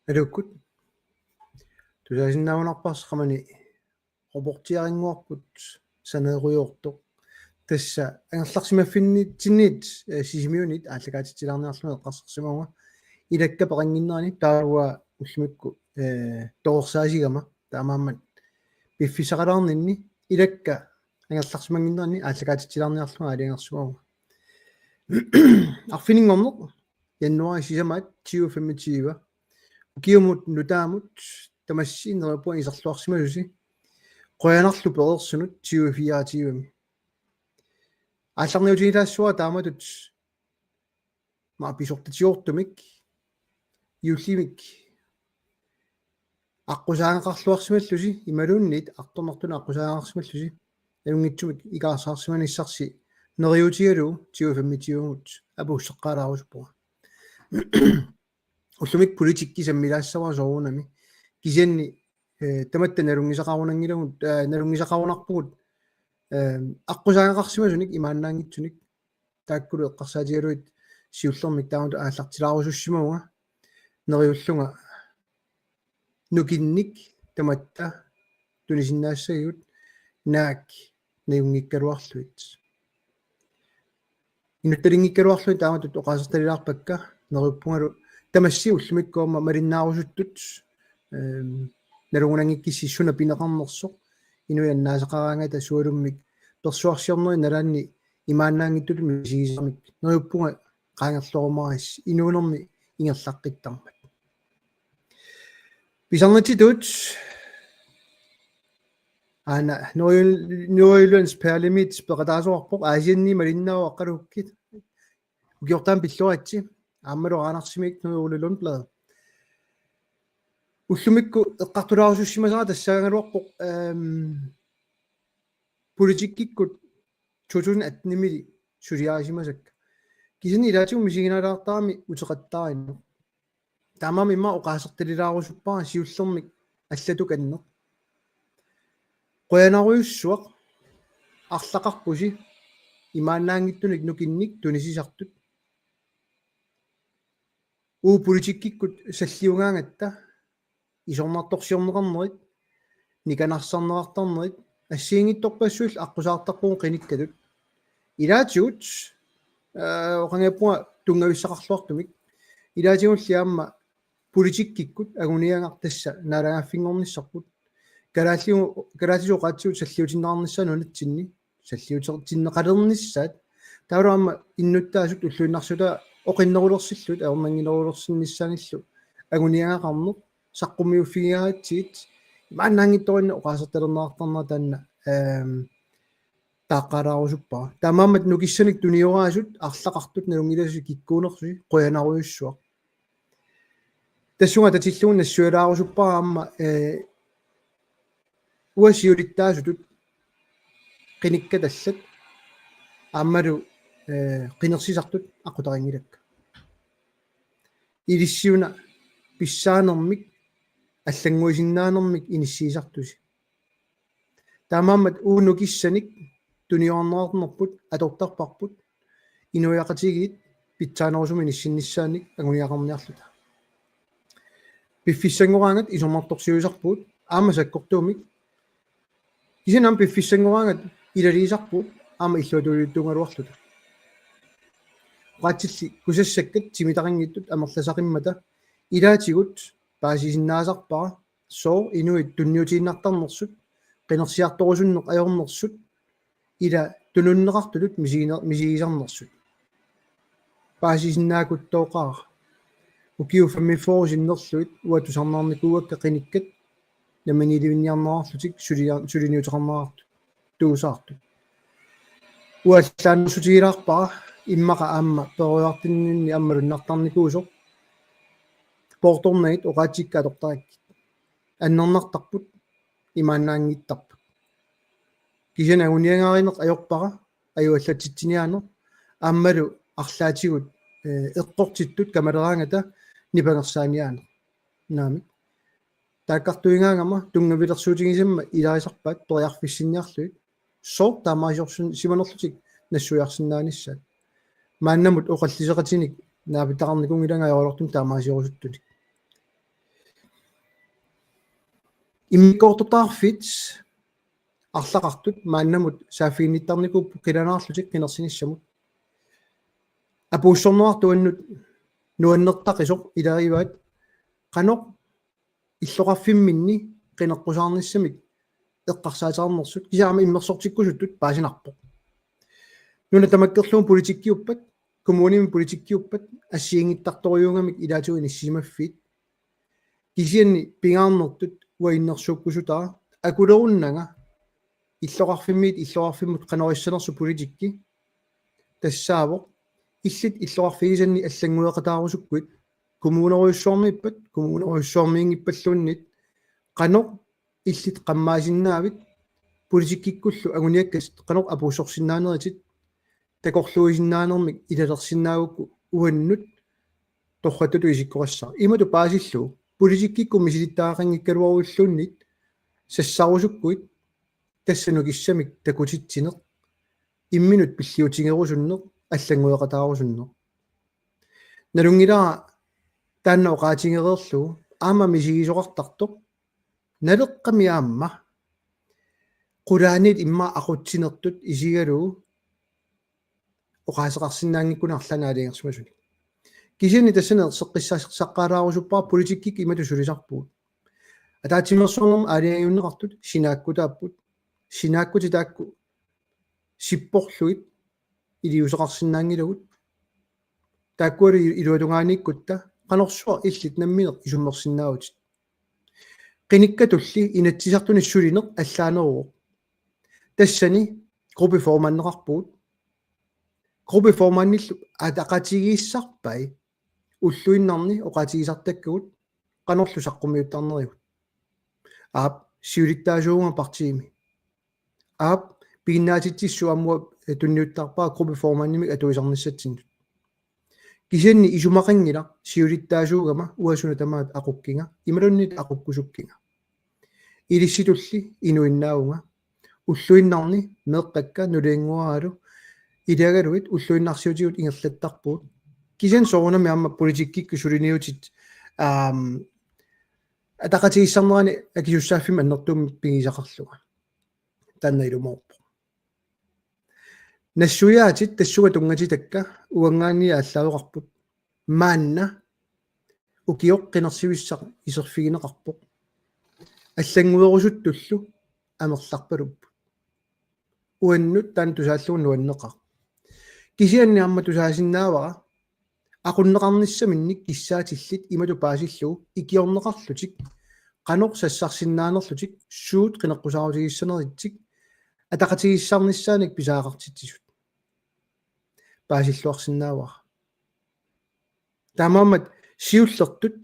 алуккут тусаасиннааванарпарсақамани робортиарингуарпут санееруйуортоқ тасса ангерларсимаффиннитсинниит сисимиунит ааллагаатитсилаарниарлуми эққарсарсимауга илакка пеқангиннерани таауа уллумикку тоорсаасигама таамааммат пиффисақалаарнинни илакка ангерларсимангиннерани ааллагаатитсилаарниарлуга алиангерсуауга арфинингорнеқ яннуари сисамаат 2025 киумут нутаамут тамассииннерипуа исарлуарсималуси qoyanarlu pereersunut 2024 алларниутигилаассуа тааматут ма писортатиортумик юллимик аққусаангақарлуарсималлуси ималуунниит арторнартуна аққусаангақарсималлуси алунгитсумик икаарсаарсиманиссарси нериутигалу 2025-гут апуссеққалаарусуппуга уллумик политикки саммилаассаваа соорунами кисианни таматта налунгисақарунангилагут налунгисақарунарпугут аққусаангақарсимасуник имааннаангитсуник тааккулу эққарсаатигалуит сиуллермик таамату ааллартилаарусуссимауга нериуллунга нукинник таматта тунисиннаассагиут наак наюнгиккалуарлуит инутталингиккалуарлуит таамату оқаасерталилаарпакка нериуппунгалу тамасси уллумиккуама малиннаарусуттут налугунангиккиссиссуна пинеқарнерсоқ инуяннаасақараангата суалуммик персуарсиорнери налаанни имааннаангиттулу мисигисармик нериуппунга qaangерлорумарис инуунерми ингерлаққиттармат писарнатитут ана нойлунс перлимит пеқатаасуарпоқ аасианни малиннаава аққалуккит угиортаан пиллуатси ааммалуаанарсимик нуйуулулун плаа уллумикку эққартулаарусуссимасара тассаагалуарпоқ политиккиккут 2018 сулиаасимасакка кисини илаатигу мисигиналаартаами утеқаттааринну таамаами имма оқаасерталилаарусуппара сиуллермик аллату каннеқ qoyanaruissuaq арлақарпуси имааннаангиттуник нукинник тунисисартут уу политиккиккут саллиунгаангатта исорнарторсиорнеқарнерит никанарсарнеқартарнерит ассиингитторпассуул аққусаартарпугу қиниккалут илаатигут оқангаппуа тунгависсақарлуартумик илаатигуллиаама политиккиккут агуниангартасса наалагааффингорниссарпут галаатисоқаатсиут саллиутиннаарниссаа нунатсинни саллиутертиннеқалерниссаат таалуама иннуттаасут уллуиннарсута оқиннерулерсиллут аермангилерулерсиннissaanиллу агуниангақарнеқ саққумиуффигиаатсиит имааннаангитторинна оқаасерталернеқартарнаа таанна тааққалаарусуппаа таамаамат нукиссаник туниораасут арлақартут налунгиласу киккуунерсуи qoyanaruissuaq тассунга татиллуун нассуалаарусуппаа аама уасиулиттаасутут қиникка таллат ааммалу қинерсисартут аққутарингилакка илиссиуна писсаанермик аллангуисиннаанермик иниссиисартуси таамаамат уунукиссаник туниорнеарнерпут атортарпарпут инуяқатигиит питсаанерусуми ниссиннissaanник агуниақарниарлута пиффиссангораангат исомарторсиусарпут аама саккортуумик кисинам пиффиссангораангат илалиисарпут аама иллуатулиуттунгалуарлута qatsilli kusassakkat timitarangittut amerlasaqimata ilaatiguut paasisinnaasaarpara soo inuit tunniutiinnartarnersut qinersiartorusunneq ajornersut ila tununneqartulut misigisarnersut paasisinnaakuttooqaar ukiu fammiforusinnerluit uatusarnaarnikuuakka qinikkat namanilivinniarnerarlutik suliniuteqarnerartu tuusaartu uallaannersutigilaarpara иммака аама перуартиннинни аммалуннартарникуусоқ порторнагит оqaатикка атортораккит аннернартарпут имааннаангиттарпут кисана униангааринеқ ajorpara аюаллатитсиниаанер ааммалу арлаатигут эққортиттут камалераангата нипангерсааниаанер наами тааккартуингаангама тунгавилерсуутигисамма илаарисарпаат ториарфиссинниарлуит соо таамаасиорсун симанерлутик нассуяарсиннаанissaat мааннамут оқаллисеқатиник наапитақарникунгилангаажорлортум таамаасиорусуттуник иммикоортутаарфит арлақартут мааннамут саафиинниттарникууппу қиланаарлутик қинерсиниссамут апууссорнуартуаннут нуаннертақисоқ илариваат қаноқ иллоқарфимминни қинеққусаарниссамик эққарсаатаарнерсут кисаама иммерсортиккусуттут паасинарпоқ нуна тамаккерлуун политиккиуппат коммуними политиккиуппат ассиингиттарторюунгамик илаатуини симаффит кисианни пингаарнертут уаиннерсууккусутаа акулеруннага иллоқарфиммиит иллоқарфиммут қанориссанерсу политикки тассаавоқ иллит иллоқарфигисанни аллангуеқатаарусуккуит коммунеруйуссуармиппат коммунеруйуссуармиингиппаллууннит қаноқ иллит қаммаасиннаавит политиккиккуллу агуниаккас қаноқ апуусорсиннаанеритит такорлуисиннаанермик илалерсиннаагукку уаннут торратуту исиккорассаа имату паасиллу политиккикку мисилиттаақангиккалуаруиллууннит сассарусуккуит тассану киссамик такутитсинеқ имминут пиллиутингерусуннеқ аллангуеқатаарусуннеқ налунгилаа тааннаоқаатингереерлу аама мисигисоқартартоқ налеққами аама qulaanit imma aqutsinertut isigalu oqaasaqarsinnaangikkunarlanaaliingersmasuni kisini tassana seqqissaaqqaalaarusuppaa politikkik imatu sulisarpuut ataatimersuornum aaliangiunneqartut sinaakkutaapput sinaakkuti sipporluit iliuseqarsinnaangilagut taakkuali iluatungaaniikkutta qanorsuar illit nammineq isummersinnaagutit qinikkatulli inatsisartunissulineq allaaneruuq тассани группиформаннеқарпуут группиформанниллу атақатигииссарпай уллуиннарни оқатигисартаккуут қанерлу саққумиуттарнеривут аап сиулиттаасуунга партиими аап пигиннаатитсиссу аммуа тунниуттарпаа группиформаннимик атуисарниссатсиннут кисианни исумақангила сиулиттаасуугама уасуна тамаат ақуккинга ималуннит ақуккусуккинга илисситулли инуиннаауга уллуиннарни меэққакка нулиангуаралу илаагалуит уллуиннарсиутигут ингерлаттарпуут кисиан соорунами амма политиккикку сулиниутит атақатигиссарнерани акисуссааффима аннертуумми пигисақарлуга таннаилумоорпо нассуяатит тассуга тунгатитакка уангаани ааллаавеқарпут маанна укиоққинерсивиссақ исерфигинеқарпоқ аллангуерусуттуллу амерларпалуп уаннут таан тусааллуун нуаннеқар кисианни амма тусаасиннаавара aqunneqarnissaminnik kissaatillit imatu paasilluu ikiorneqarlutik qanoq sassarsinnaanерlutik suut qineqqusaarutigissaaneritsik ataqatigissarnissaanik pisaaqartitsisut paasilluarsinnaavara taamammat siullertut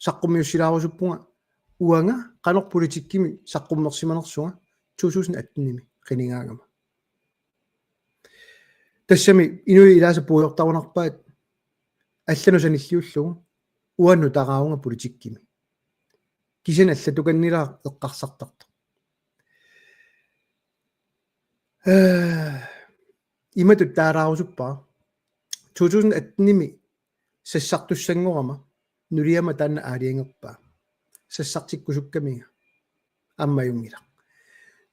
saqqummiussilaarussuppunga uanga qanoq politikkimi saqqummersimanersuga 2018nimi qiningaagama тассами инуи илааса пуйортарунарпаат алланусаниллиуллугу уанну тараунга политиккими кисина аллатуканнилаа эққарсартарта имату таараарусуппаа 2018ними сассартуссангорама нулиама таанна аалиангерпаа сассартиккусуккамига аммаюнгила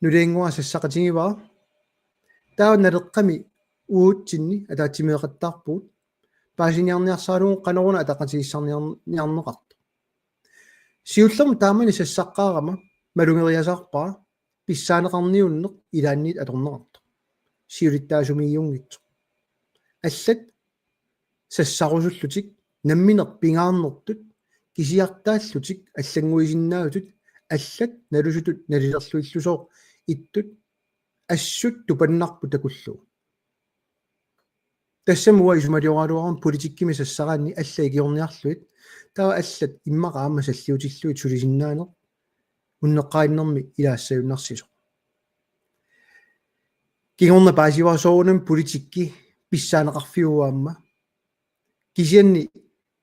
нулиангуа сассақатингиваа таа налеққами уутсинни атаатимеэқаттаарпуут паасиниарниарсаалугу канаруна атақатигиссарниарнеқарта сиуллерм таамани сассаққаарама малунгериасаарпаа писсаанеқарниуннеқ илаанниит аторнеқарта сиулиттаасумииунгитсо аллат сассарусуллутик намминеқ пингаарнертут кисиартааллутик аллангуисиннаавтут аллат налусутут налилерлуиллусоо иттут ассут тупаннарпу такуллу тассамуа исумалиоралуарам политиккими сассараанни алла игиорниарлуит таа аллат иммақаама саллиутиллуит сулисиннаанер уннеққаиннэрми илаассаюннарсисо кигорна паасиваасоорунам политикки писсаанеқарфиуаама кисианни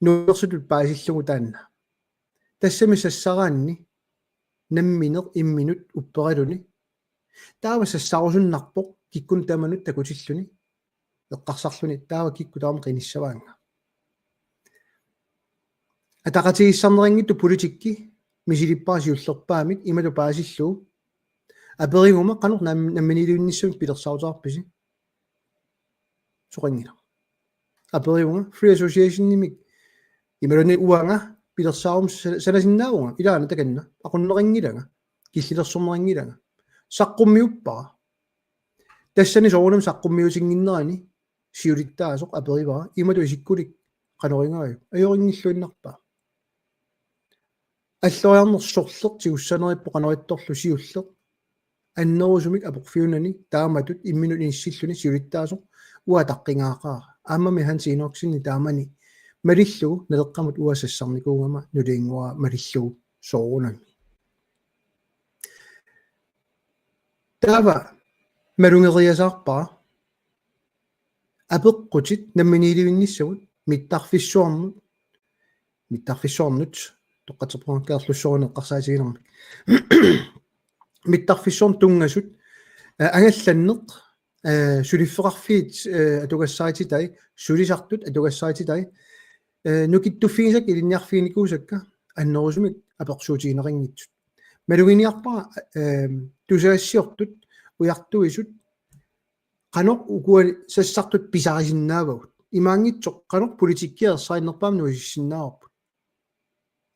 нуерсутут паасиллугу таанна тассами сассараанни намминеқ имминут уппералуни таава сассарусуннарпоқ киккун таманут такутиллуни эққарсарлуни таава кикку таама қиниссаваанга атақатигиссарнерингитту политикки мисилиппаасиуллерпаамик ималу паасиллуу аперигума канор намминилуинниссуми пилерсаутаарписи соқингила аперигума free association нимик ималуни уанга пилерсаарум санасиннаавунга илаана таканна aqunneringilanga киллилерсорнерингилanga саққуммиуппара тассани соорунам саққуммиутингиннерани сиулиттаасоқ аперивара ималу исиккулик канорингаю аёрингиллуиннарпаа аллориарнерсорлер тигуссанериппо каноритторлу сиуллер аннерусумик апорфиунани тааматут имминут иниссиллуни сиулиттаасоқ уатаққингаақаа аамами хансиинорксини таамани малиллугу налеққамут уасассарникуугама нулиингуа малиллугу соорунами таава малунгериасаарпаа апеққутит намминилуинниссагут миттарфиссуарнут тоққатерпуанкаарлуссорунеққарсаатигинерми миттарфиссуарн тунгасут ангалланнеқ сулиффеқарфиит атугассаатитай сулисартут атугассаатитай нукиттуффигисак илинниарфигникуусакка аннерусумик апеқсуутигинерингитсут малугиниарпара тусаассиортут уяртуисут qanor ukua sassartut pisarisinnaagut imaangitsoq qanor politikkiерсаиннерпаам нуисиссиннаарпут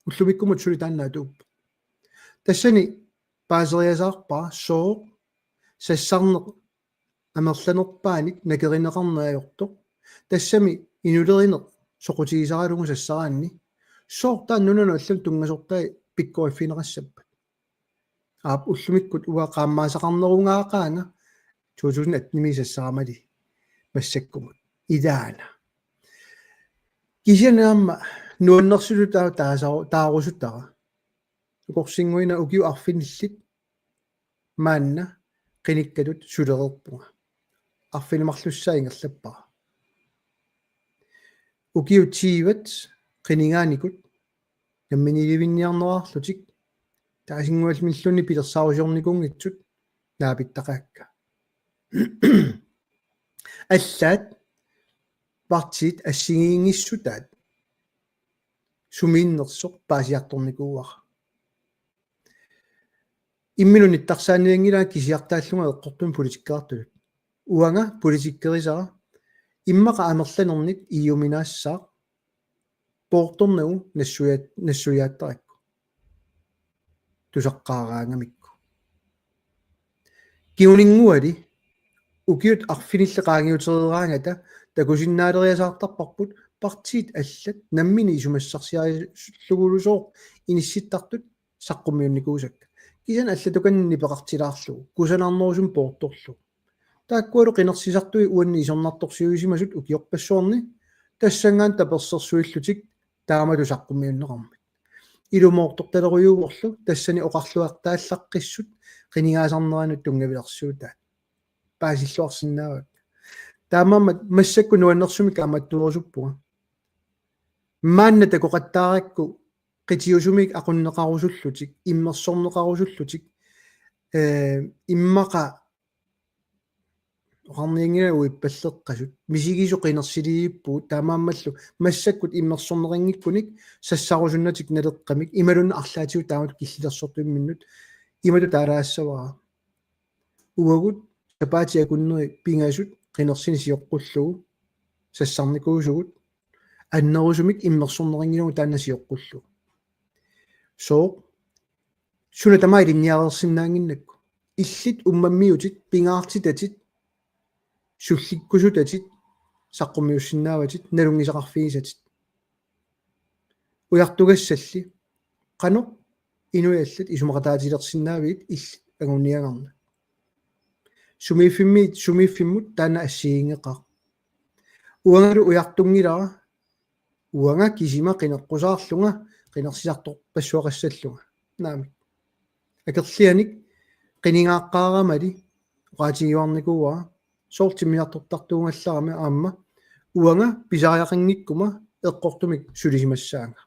уллумиккумут сули тааннаатууп тассани паасериасаарпаа соо сассарнеқ амерланерпааник накеринеқарнаajortoq тассами инулеринеқ соқутигисаралугу сассараанни соо тааннунану аллам тунгасортай пиккоиффинерассаппат аап уллумиккут уа qaammaasaqarnerungaaqaanga 2018 сассарамали массаккумут идаана кисианаама нуаннерсулу таарусутара укорсингуина укиу арфиниллит маанна қиниккалут сулерерпунга арфинемарлуссаингерлаппара укиу тиват қинигааникут намминиливинниарнерарлутик таасингуалмиллуни пилерсаарусиорникунгитсут наапиттақаакка аллаат партиит ассигиингиссутаат сумииннерсоқ паасиарторникууара имминуниттарсааниангилаа кисиартааллунга эққортун политиккаартулут уанга политиккерисара иммақа амерланернит иуминаассаа поорторнагу нассуяаттаракку тусаққаараангамикку киунингуали укиут арфиниллеқаангиутерераангата такусиннаалериасаартарпарпут партиит аллат наммини исумассарсиариллугулусоо инисситтартут саққумиунникуусакка кисан аллатуканни пеқартилаарлугу кусанаарнерусум поорторлу тааккуалу қинерсисартуи уанни исорнарторсиуисимасут укиорпассуорни тассангаан таперсерсуиллутик таамалу саққумиуннеқармит илумоорторталеруйууорлу тассани оқарлуартааллаққиссут қинигаасарнеранут тунгавилерсуутаат паасиллуарсинаавак таамаамат массакку нуаннерсуми кааматтуорусуппуга маанна такоқаттааракку қитиусумик ақуннеқарусуллутик иммерсорнеқарусуллутик иммақа оқарниангила уиппаллеққасут мисигисо қинерсилииппуу таамааммаллу массаккут иммерсорнерингиккуник сассарусуннатик налеққамик ималунна арлаатиу таамат киллилерсортуимминнут ималу таалаассавара уагут тапаатиа куннери пингаасут qinеrsini siоққуллугу сассарникуусугут аннерусумик иммерсорнерингилугу тааннасиоққуллугу соо суна тамаилинниарерсиннаангиннакку иллит уммаммиутит пингаартитатит сулликкусутатит саққумиуссиннааватит налунгисақарфигисатит уяртугассалли қано инуяллат исумақатаатилерсиннаавит иллит агунниагарна сумиффиммут таана ассигингеқар уангалу уяртунгилара уанга кисима қинеққусаарлунга қинерсисарторпассуақассаллунга наами акерлианик қинигааққаарамали оqaатигиуарникууа соортимиартортартуунгалларами аама уанга писариақингиккума эққортумик сулисимассаанга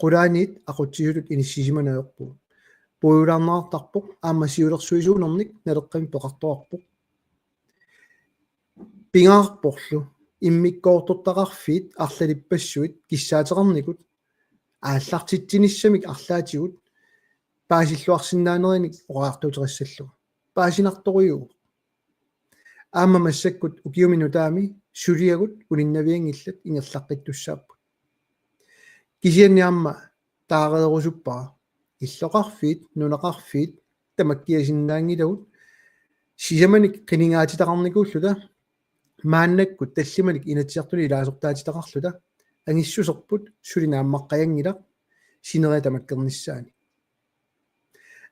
qulaaniit aqutsisулут иниссисиманаерпу пуйулаарнаартарпоқ аама сиулерсуисуунерник налеққами пеқарторарпоқ пингаарпорлу иммиккоортортақарфиит арлалиппассуит киссаатерарникут ааллартитсинissамик арлаатигут паасиллуарсиннаанериник ораарtuuтериссаллу паасинарторюу аама массаккут укиуминутаами сулиагут униннавиангиллат ингерлаққиттуссааппут кисианниарма таареерусуппара иллоқарфиит нунеқарфиит тамаккиасиннаангилавут сисаманик қинингаатитақарникууллута мааннаккут таллиманик инатсиартуни илаасортаатитақарлута ангиссусерпут сулинааммаққаянгилақ синериа тамаккернissaани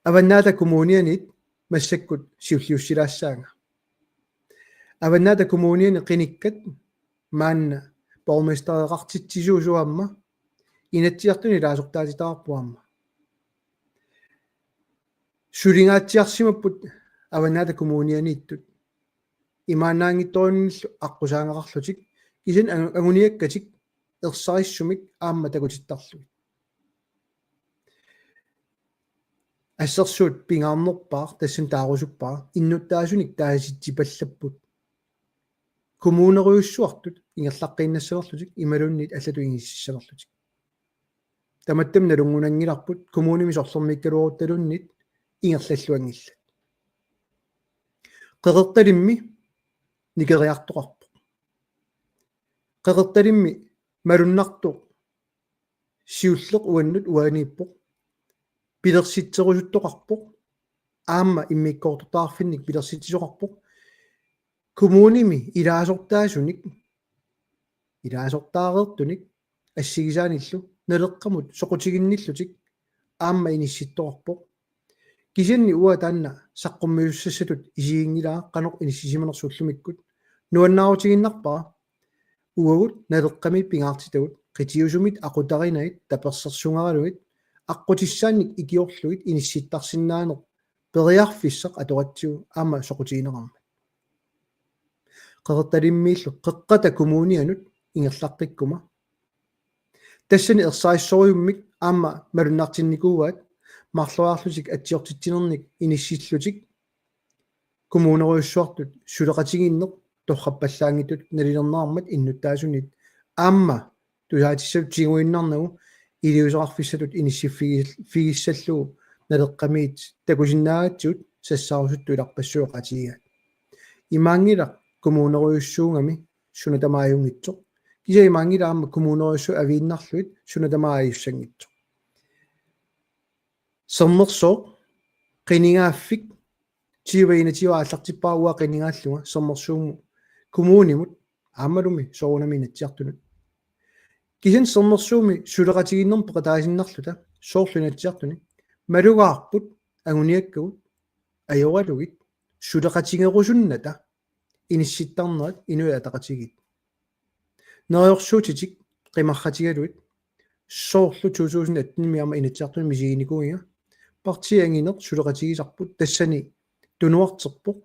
аваннаата коммунианит массаккут сиуллиуссилаассаанга аваннаата коммуниани қиниккат маанна борместереқартитсисуусуамма инатсиартуни илаасортаатитақарпуамма сулингаатсиарсимаппут аваннаата коммунианииттут имаанаангитторунниллу аққусаангақарлутик кисин агуниаккатик ерсариссумик аама такутиттарлуги ассерсуут пингаарнерпаар тассан таарусуппаа иннуттаасуник тааситсипаллаппут коммунеруйуссуартут ингерлаққииннассаверлутик ималуннит аллату ингиссисаверлутик таматтам налунгунангиларпут коммуними сорлермиккалуорутталуннит ингерллаллуангилла қеқерталимми никериартоқарпо қеқерталимми малуннарту сиуллеқ уаннут уанииппо пилерситсерусуттоқарпо аама иммиккоортартаарфинник пилерситсисоқарпо коммуними илаасортаасуник илаасортаареертуник ассигисааниллу налеққамут соқутигинниллутик аама инисситторпо кисианни уа таанна саққуммиуссассатут исигингилаа қанеқ иниссисиманерсууллумиккут нуаннаарутигиннарпаа уагут налеққами пингаартитагут қитиусумит ақутаринагит таперсерсунгаралугит аққутиссаанник икиорлугит инисситтарсиннаанер периарфиссақ аторатсиу аама соқутигинеқарма қеқерталиммииллу қеққата коммунианут ингерлаққиккума тассани ерсааиссориуммик аама малуннаартинникууаат марлуаарлутик атсиортитсинерник иниссиллутик коммунеруйуссуартут сулеқатигиннеқ торраппаллаангитут налилернаармат иннуттаасунит аама тусаатиссавут тигуиннарнагу илиусеқарфиссатут иниссиффигиссаллугу налеққамиит такусиннаагаатсуут сассаарусутту иларпассуоқатигигаат имаангила коммунеруйуссуунгами сунатамааюнгитсоқ киса имаангила аама коммунеруйуссу авииннарлуит сунатамааюссангитсоқ соммерсоо қинигааффик тиваинативааллартиппааруа қинингааллуга соммерсууму коммунимут аамалуми соорунаминатсиартунут кисен соммерсууми сулеқатигиннерпо қатаасиннарлута соорлунатсиартуни малугаарпут агуниаккагут ajoralugit сулеқатигерусунната инисситтарнерат инуятақатигит нерёрсуутитик қимарратигалуит соорлу 2018 инатсиартуни мисигиникуига партиангинер сулеқатигисарпут тассани тунуартерпо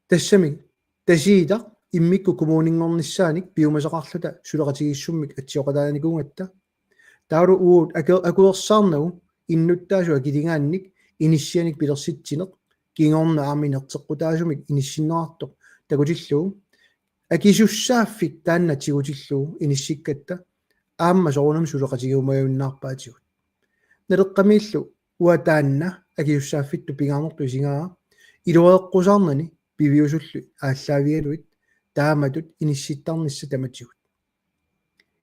тассами тасиида иммикку коммунингорниссааник биумасеқарлута сулеқатигиссуммик атсиоқалааникунгатта таалу уут акуерсаарнагу иннуттаасуа килингаанник иниссианик пилерситсинеқ кингорна ааминертеққутаасумик иниссиннеартоқ такутиллуу акисуссааффик тааннатигутиллуу иниссиккатта аама соорунам сулеқатигиумаюннаарпаатигут налеққамииллу уатаанна акисуссааффитту пингаарнерту исигаа илуеққусаарнани пивиусуллу ааллаавигалуит тааматут инисситтарнисса таматигут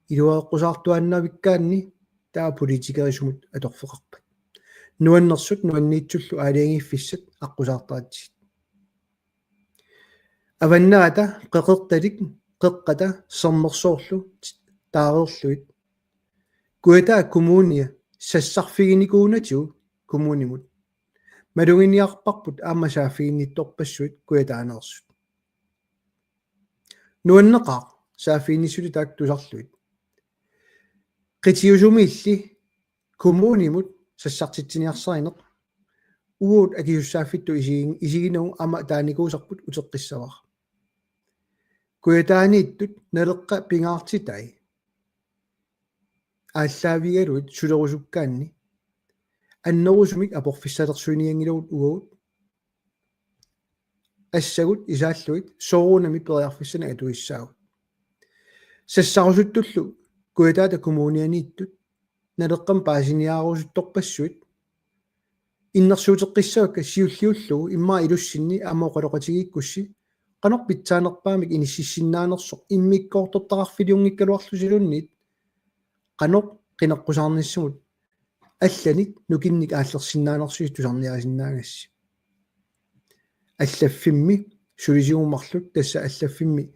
илуеққусаартуаннавиккаанни таа политикерисумут аторфеқарпат нуаннерсут нуанниитсуллу аалиангиффиссат аққусаартаатсит аваннаата қеқерталик қеққата сэрмерсоорлу таареерлуит куятаа коммуния сассарфигиникуунатиу коммунимут малугиниарпарпут аама саафигиннитторпассуит куятаанерсут нуаннеқаа саафигинниссули таак тусарлуит қитиусумиилли коммунимут сассартитсиниарсаринеқ уут акиуссааффитту исигинагу ама тааникуусарпут утеққиссавар куятаанииттут налеққа пингаартитай ааллаавигалуит сулерусуккаанни аннерусумик апорфиссалерсуиниангилугут угут ассагут исааллуит соорунами периарфиссана атуиссаагут сассарусуттуллу куятаата коммунианииттут налеққам паасиниаарусутторпассуит иннерсуутеққиссавакка сиуллиуллугу иммаа илуссинни амооқалоқатигииккусси qanor pitsaanerpaamik inississinnaanersoq immiikkoortortaqarfiliungikkaluarlusilunniit qanor qineqqusаарnissugut алланик нукинник ааллерсиннаанерсуи тусарниарисиннааgassi аллаффимми сулисигумарлут тасса аллаффимми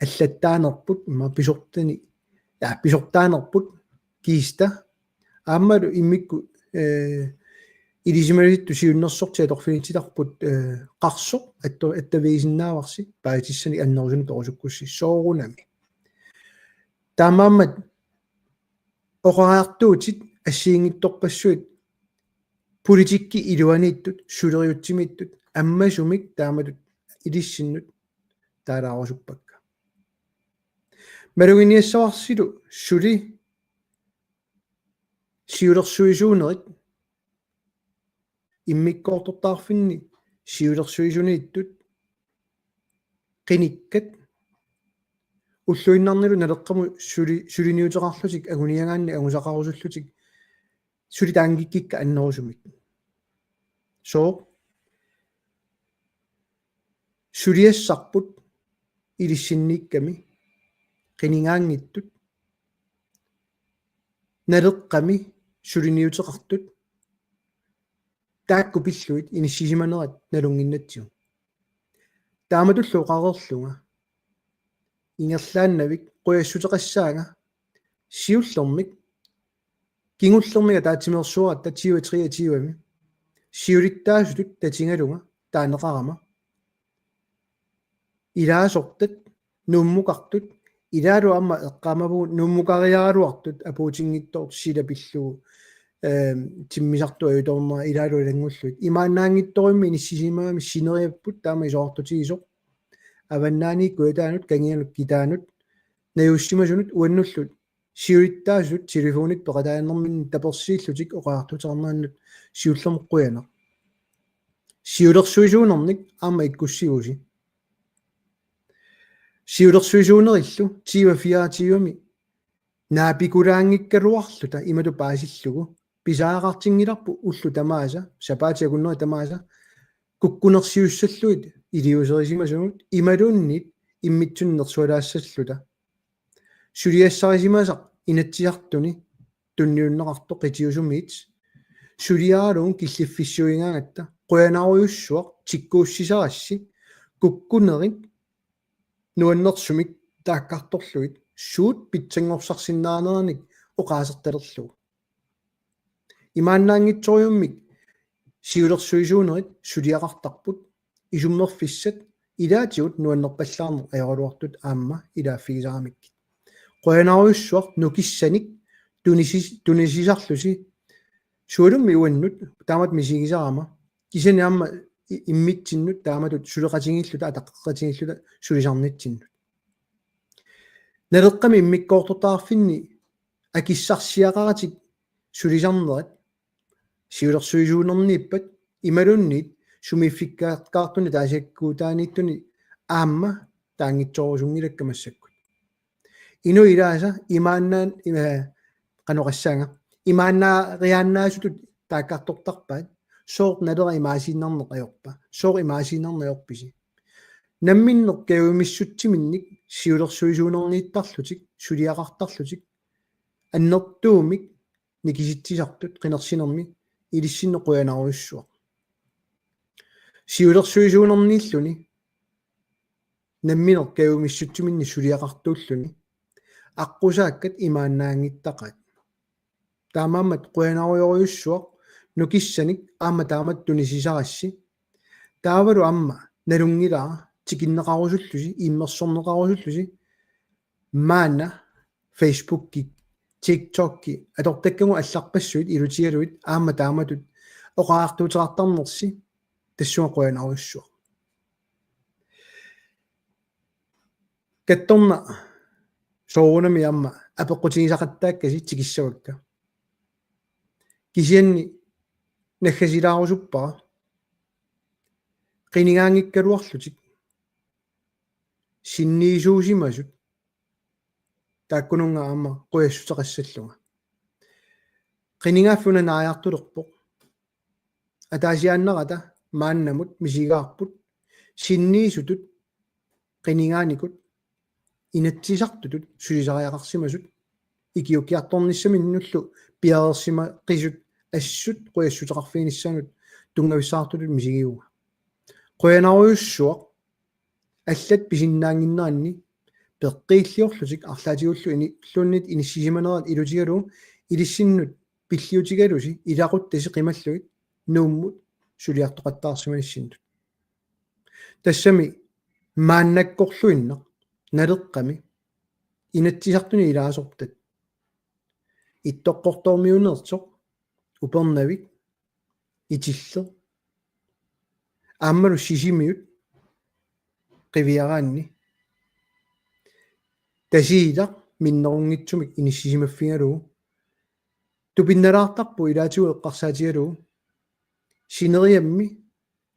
аллаттаанерпут имма писортани писортаанерпут кииста ааммалу иммикку илисималитту сиуннерсортиа торфинитиларпут qarsoq аттавиисиннааварси паатиссани аннерусуни торусуккусси соорунами таамааммат оқараартуутит ассиингитторпассуит политикки илуанииттут сулериутсимиттут аммасумик таамалут илиссиннут таалаарусуппакка малугиниассаварсилу сули сиулерсуисуунерит иммиккоортортаарфинни сиулерсуисунииттут qinikkат уллуиннарнилу налеққаму сулиниутеқарлутик агуниагаанни агусақарусуллутик сулитаангиккикка аннерусумик соо сулиассарпут илиссинникками qinigaangittut налеққами сулиниутеқартут таакку пиллуит иниссисиманерат налунгиннатсиу тааматуллу қарерлунга ингерлааннавик қуяссутеқассаага сиуллермик кингуллермига таатимерсуарат татиуа триатиуами сиулиттаасутут татингалунга таанеқарама илаасортат нуммукартут илаалу амма эққамаву нуммукариаалуартут апуутингиттор силапиллугу тиммисартуа юторнера илаалу илангуллут имааннаангитторимми иниссисимаами синериаппут таама исоортутигисоқ аваннаани куатаанут кангианут китаанут наюссимасунут уаннуллут сиулиттаасут телефонит пеқатааннэрмин таперсииллутик оқаартутернааннут сиуллермеққуяна сиулерсуисуунерник аама иккуссигуси сиулерсуисуунериллу тива фиаатигуми наапикулаангиккалуарлута ималу паасиллугу писаагартингиларпу уллу тамааса сапаатиакуннери тамааса куккунерсиуссаллуит илиусерисимасунут ималууннит иммитсуннерсуалаассаллута сулиассарисимасақ инатсиартуни тунниуннеқарто қитиусумиит сулиаалуун киллиффиссуингаагатта қуянааруйуссуақ тиккууссисарасси куккунерит нуаннерсумик тааккарторлуит суут питсангорсарсиннаанерник оқаасерталерлугу имааннаангитсориуммик сиулерсуисуунерит сулиақартарпут исуммерфиссат илаатиут нуаннерпаллаарнер аёралуартут аама илааффигисарамикки қуянааруйуссуақ нукиссаник тунисисарлуси суулумми уаннут таамат мисигисарама кисани аама иммитсиннут тааматут сулеқатингиллута атаққатингиллута сулисарнитсиннут налеққами иммиккоортортаарфинни акиссарсиақаратик сулисарнерат сиулерсуисуунернииппат ималунниит сумиффиккаартуни таасиаккуутаанииттуни аама таангитсоорусунгилаккамассаккут ину илааса имааннаан каноқассаанга имааннаариааннаасутут тааккартортарпаат соорт налера имаасииннарнеқ аёрпа соор имаасииннарнеорписи намминнеқ кавимиссутсиминник сиулерсуисуунернииттарлутик сулиақартарлутик аннертуумик никиситсисартут қинерсинерми илиссинне қуянааруйуссуа сиулерсуисуунернииллуни намминеқ кавимиссутсиминни сулиақартууллуни аққусааккат имааннаангиттақат таамааммат қуянааруйоруйуссуа нукиссаник аама таамат тунисисарасси таавалу амма налунгилаа тикиннеқарусуллуси иммерсорнеқарусуллуси маана фейсбукки тиктокки атортаккаму алларпассуит илутигалуит аама тааматут оқаартуутеқартарнерси тассуа қуянааруйуссуа катторна соорунами аама апеққутигисақаттааккаси тикиссавакка кисианни наггасилаарусуппара qinigaangikkaluarlutik синниисуусимасут тааккунунга аама quyassутеқассаллунга qiningaaffuna naajartulorpoq ataasiaannarata maannamut misigaarput sinniisutut qiningaanikut inatsisartutut sulisariaqarsimasut ikiukiartornissaminnullu piarersima qisut assut quyassutaqarfiinissanut tungavissaartutut misigiuga quyanaruyussuaq аллат писиннаангиннаанни пеққииллиорлутик арлаатигуллу илlunnit иниссисиманерат илутигалу илиссиннут пиллиутигалуси илақуттаси қималлугит нууммут сулиартоқаттаарсиманиссиннут тассами мааннаккорлуиннақ налеққами инатсисартуни илаасортат иттоққортормиунеэртоқ упернавик итилле ааммалу сисимиут qivиараанни тасиила миннерунгитсумик иниссисимаффигалуу тупинналаартарпу илаатигу эққарсаатигалуу синериамми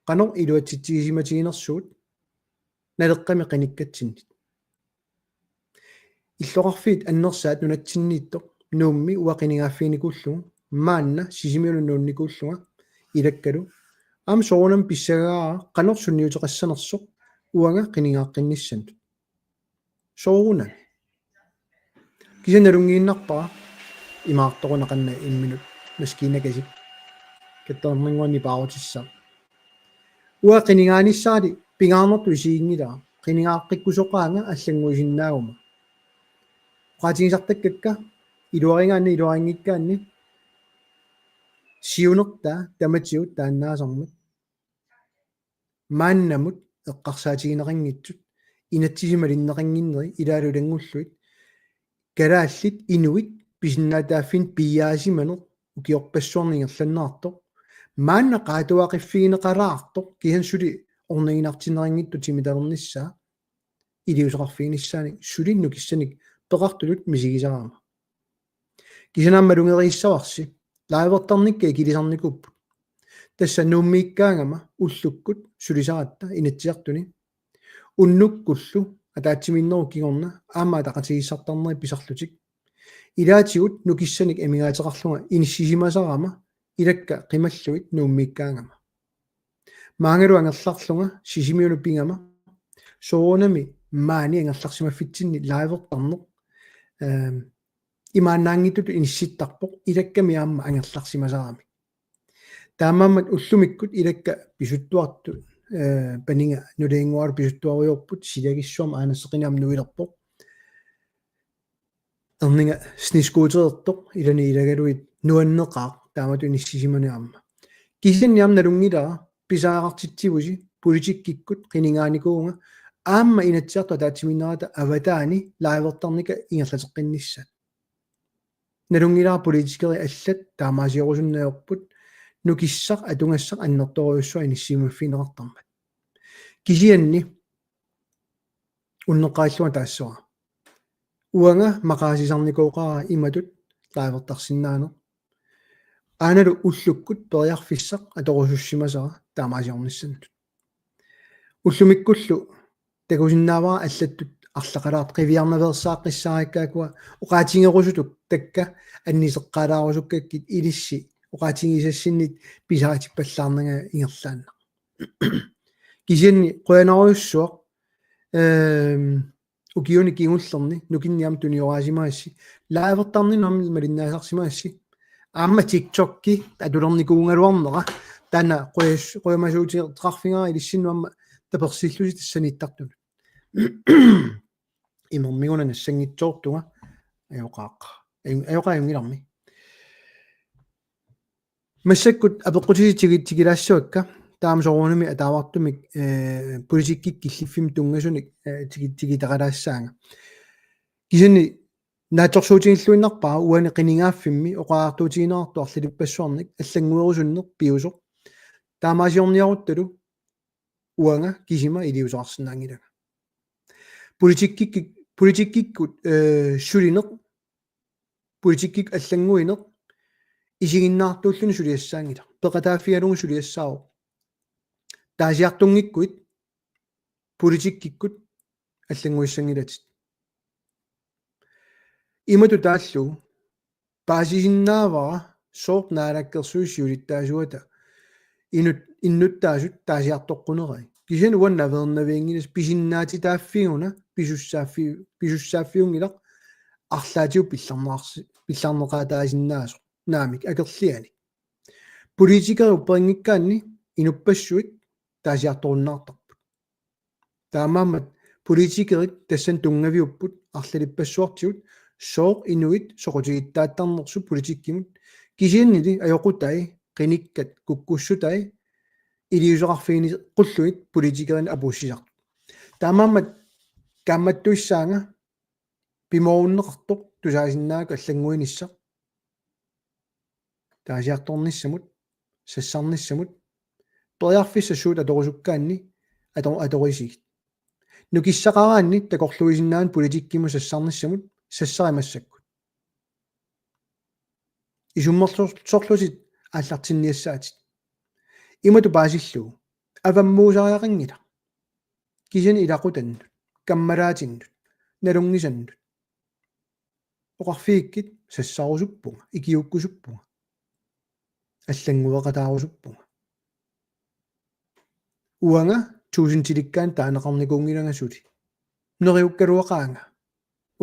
qanor илуатситсигисиматигинерсуут налеққами qinikkatsinнит иллоқарфиит аннерсаат нунатсиннииттоқ нуумми уақинигааффиникууллугу маанна сисимиулу нуунникууллуга илаккалу ам соонам писсагаа qanor сунниутеқассанерсоқ уанга qinigaаққинниссантут соуна кисаналунгииннарпара имаартоқунақанна имминут маскинакасик каттарнингуанни пааватисса уа qinigaaniссаали пингаарнерту исиингилаа qinigaаққиккусоқаанга аллангуисиннаагума qaatigisartakkakka илуарингаанни илуарингиккаанни сиунерта таматиут тааннаасармут мааннамут эққарсаатигинеқангитсут инатсисималиннеқангиннери илаалулангуллуит калааллит инуит писиннаатааффин пиаасиманер укиорпассуарнингерланнаартоқ маанна qaatuaqiffigineqalaartoq кихан сули орнагинартинерангитту тимиталерниссаа илиусеқарфигиниссаани сулинну киссаник пеқартулут мисигисараама кисанааммалунгерииссаварси лаавертарникка килисарникуппут тасса нууммииккаангама уллуккут сулисаратта инатсиартуни уннуккуллу атаатсиминнеру кигорна аама тақатигиссартарнери писарлутик илаатигут нукиссаник эмигаатеқарлунга иниссисимасарама илакка қималлуит нууммииккаангама маангалу ангерларлунга сисимиулуппингама соонами маани ангерларсимаффитсинни лаавертарнеқ имаанаангитут инисситтарпоқ илакками аама ангерларсимасарами таамааммат уллумиккут илакка писуттуарту панинга нулингуар писуттуариорпут силагиссуам аанасеқинаам нуилерпоқ эрнинга снискуутерертоқ илани илагалуит нуаннеқаа таамату иниссисиманиарма кисинниам налунгилаа писаарартитсивуси политиккиккут qiningaanikуунга аама инатсиарта таатсиминерата аватаани лаавертарника ингерлатеққиннисса налунгилаа политикери аллат таамаасиорусуннаёрпут нукиссақ атунгассақ аннерторуйуссуа иниссимаффинеқартармат кисианни уннеқааллуа таассуа уанга мақаасисарникооқара иматут лаавертарсинаане aanalu уллуккут периарфиссақ аторусуссимасара таамаасиорниссанут уллумиккуллу такусиннаавара аллаттут арлақалаат qivиарнаверсааққиссаариккаакуа оqaатингерусутук такка аннисеққалаарусуккаккит илисси оqaатингисассиннит писаатиппаллаарнага ингерлаанна кисианни қуянаруйуссуақ укиуни кигуллерни нукинниам туниораасимаасси лаавертарни намил малиннаасарсимаасси аама тиктокки атулерникуунгалуарнера тана қуямасуутиертеқарфингара илиссиннуамма таперсиллуси тассаниттартунут имермигуна нассангитсоортунга аёқааюнгиларми массаккут апеққутиситигилаассуакка таамсоруунами атаавартумик политиккик киллиффим тунгасуник тигитақалаассаанга кисани нааторсуутигиллуиннарпаа уани qiningaaffimmi oqaartuutigineertu арлилиппассуарник аллангуерусуннер пиусоq таамаасиорниарутталу уанга кисима илиусоарсинаангилага политиккиккут сулинеq политиккик аллангуинеq исигиннаартууллуни сулиассаангила пеқатааффигалугу сулиассаау таасиартунгиккуит политиккиккут аллангуиссангилатит имату тааллу паасисиннаавара sort naanakkersuissiulittaasuata innuttaasut taasiartoqquneri kisen uannavernaviinginas pisinnaati taaffiuna pisussaaffiungilaq арлааtiu pillarneqaataasinnaaso naamik akerliani politikeri upperingikkaanni inuppassuit taasiartorunnaartarput taamaammat politikerit tassan tungaviupput арлалиппассуартигут соо инуит соқутигиттааттарнерсу политиккимут кисианнили аёқутай қиниккат куккуссутай илиусеқарфигини қуллуит политикерин апуссисарту таамааммат камматтуиссаанга пимоуннеқартоқ тусаасиннаак аллангуинисса таасиарторниссамут сассарниссамут ториарфиссассуут аторусуккаанни аторисигит нукиссақараанни такорлуисиннаан политиккиму сассарниссамут сассаримассаккут исуммерсорлусит ааллартинниассаатит имату паасиллуу аваммуусариақангила кисани илақутаннут каммалаатиннут налунгисаннут оқарфииккит сассарусуппунга икиуккусуппунга аллангуеқатаарусуппунга уанга туусинтиликкаан таанеқарникуунгилангасути нериуккалуақаанга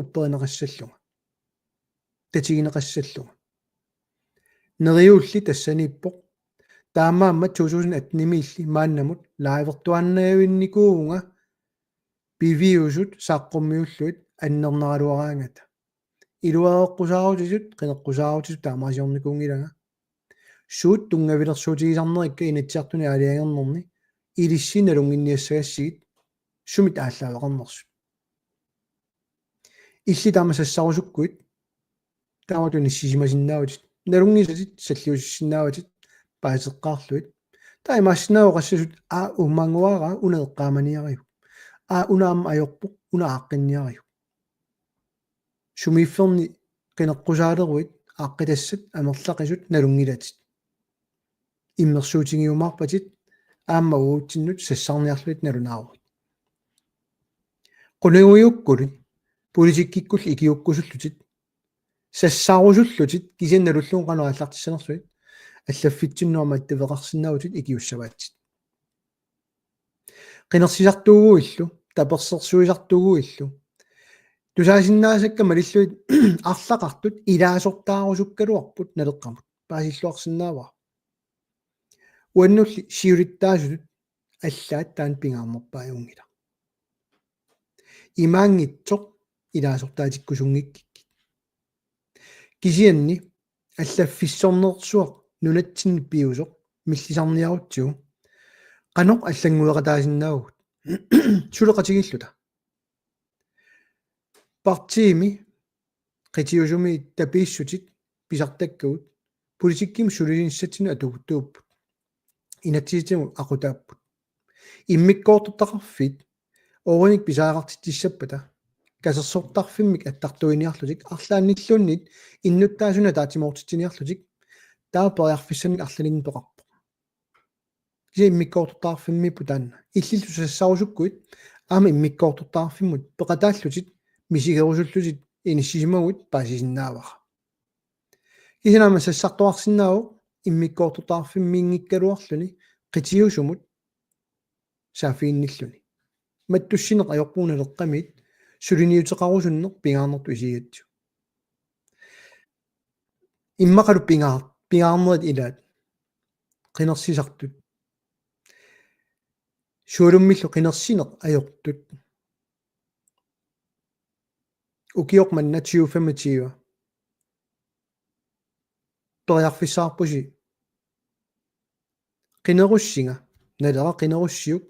упперинеқассаллунга татигинеқассаллунга нериулли тассаниппоқ таамаамма 2018 мааннамут лаивертуаннаавинникуунга пивиусут саққуммиуллуит аннернералуараангата илуаеққусаарутисут қинеққусаарутисут таамаасиорникуунгилага суут тунгавилерсуутигисарнерикка инатсиартуни алиангернерни илиссиналунгинниассагассигит сумит ааллаавеқарнерсут илли таамасассарусуккуит тааматуни сисимасиннаавутит налунгисатит саллиусиссиннааватит паасеққаарлуит таимаассинааоқассасут умангуара унеэққааманиариу унаама аёрпоқ унааққинниариу сумиифферни қинеққусаалеруит ааққитассат амерлақисут налунгилатит иммерсуутингиумаарпатит аама уутсиннут сассарниарлуит налунааруит quniguiukkulit политиккиккул икиуккусуллутит сассаарусуллутит кисинналуллуун канааллартиссанерсуит аллаффитсиннуама аттавеқарсинаутит икиуссаваатсит qinерсисартуугуиллу таперсерсуисартуугуиллу тусаасиннаасакка малиллуит арлақартут илаасортаарусуккалуарпут налеққамут паасиллуарсинаава уаннулли сиулиттаасутут аллаат таан пингаарнерпааюнгила имаангитсоқ илаасортаатиккусунгиккик кисианни аллаффиссорнерсуақ нунатсинни пиусоқ миллисарниарутсигу qaноқ аллангуеқатаасиннаагут сулеқатигиллута партиими қитиусуми тапииссутит писартаккагут политикким сулисинссатсина атугуттууппут инатсиитиму ақутааппут иммиккоортоттақарфит оорник писааартиттиссаппата касерсортарфиммик аттартуиниарлутик арлаанниллууннит иннуттаасуна таатимоортитсиниарлутик таапериарфиссаник арлалин тоқарпо киси иммиккоортоттаарфимми путаанна иллиллу сассарусуккуит аама иммиккоортоттаарфиммут пеқатааллутит мисигерусуллутит иниссисимагут паасисиннаавара кисинаама сассартуарсинааву иммиккоортоттаарфиммиингиккалуарлуни қитиусумут саафиинниллуни маттуссинеқ аёрпууналеққамит сулиниутеқарусуннеқ пингаарнерту исигатсу иммақалу пингаарнерит илаат қинерсисартут суалуммиллу қинерсинеқ аёртут укиоқ манна 2025 ториарфиссаарпуси қинеруссинга налера қинеруссиук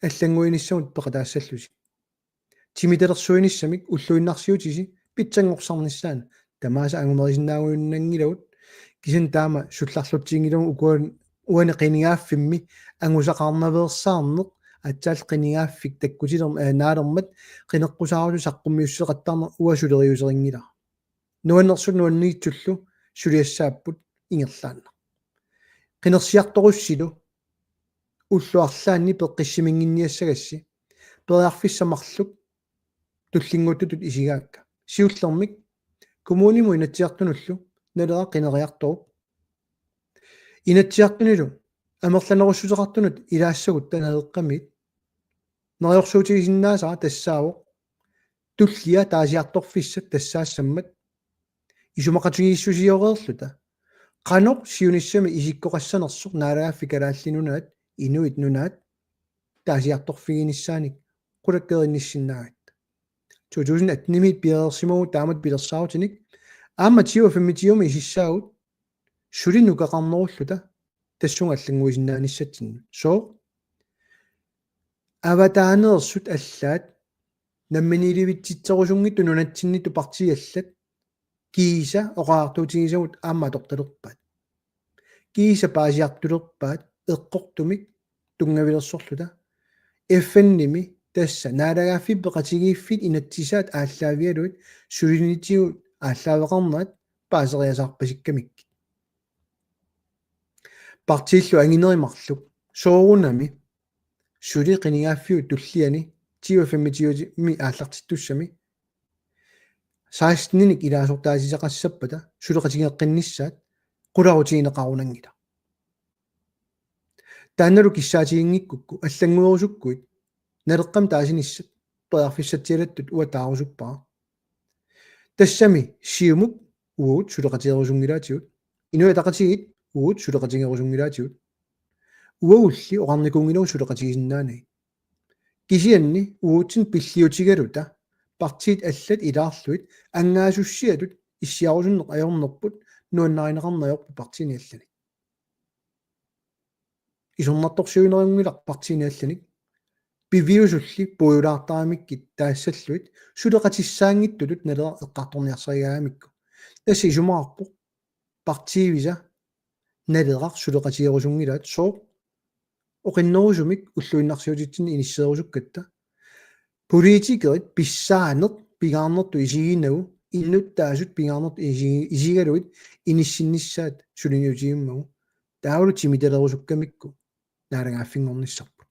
аллангуиниссамут пеқатаассаллуси тимиталерсуиниссамик уллуиннарсиутиси питсангорсарниссаана тамааса ангумерисиннаагуиннангилавут кисин таама сулларлутсингилаву уани қинигааффимми ангусақарнаверсаарнеқ атсаал қинигааффик таккутилерм наалермат қинеққусаарусу саққуммиуссеқаттаарнер уасулериусерингила нуаннерсут нуанниитсуллу сулиассааппут ингерлаанна қинерсиарторуссилу уллуарлаанни пеққиссимингинниассагасси периарфиссамарлук туллингуттутут исигаакка сиуллермик коммуниму инатсиартунуллу налера қинериарторуп Inatiartunilu амерланерусутеқартунут илаассагут танаеққамит нерйорсуутигисиннаасаа тассаавоқ туллиа таасиарторфиссат тассаассаммат исумақатигииссусиореерлута qaноқ сиуниссами исиккоқассанерсоқ наалагааффи калааллинунаат инуит нунаат таасиарторфигиниссааник qulakkeerinnissinnaagат 2018 пиерсимагу таамат пилерсаутиник аама 2025 исиссаагут сулинукақарнеруллута тассунгаллангуисиннааниссатсинну соо аватаанерсут аллаат намминиливитситсерусунгиту нунатсинниту партиаллат кииса оqaartuutigisagут аама торталерпаат кииса паасиартулерпаат эққортумик тунгавилерсорлута эффенними тасса наалагааффи пеқатигииффит инатсисаат ааллаавиалуит сулинитигут ааллаавеқарнаат паасериасаарпасиккамик партииллу ангинеримарлук соорунами сули қинигааффиу туллиани 2025 ми ааллартиттуссами 16ник илаасортаасисақассаппата сулеқатигеққиннissaат qularutigинеқарунангила таанналу киссаатигингиккукку аллангуерусуккуит налеққам таасиниссат пеарфиссатсиалаттут уатаарусуппаа тассами сиумук уут сулеқатиерусунгилаатигут инуятақатигит уут сулеқатигерусунгилаатигут уаулли оqarникуунгилау сулеқатигисиннаанай кисианни уутсин пиллиутигалута партиит аллат илаарлуит ангаасуссиатут иссиарусуннеқ ajornerput нуаннаринеқарнаёрпу партиини алланик исорнарторсиунерингилар партиини алланик пивиусулли пуйулаартаамиккит таассаллуит сулеқатиссаангиттулут налера эққарторниарсаригаамикку тасси исумаарпо партиивиса налерар сулеқатиерусунгилаат соо оқиннерусумик уллуиннарсиутитсини иниссеерусуккатта политикерит писсаанерт пигаарнерту исигинагу иннуттаасут пигаарнерт исигалуит иниссиннissaат сулиниутигиммагу таавлу тимиталерусуккамикку наалагааффингорниссарпут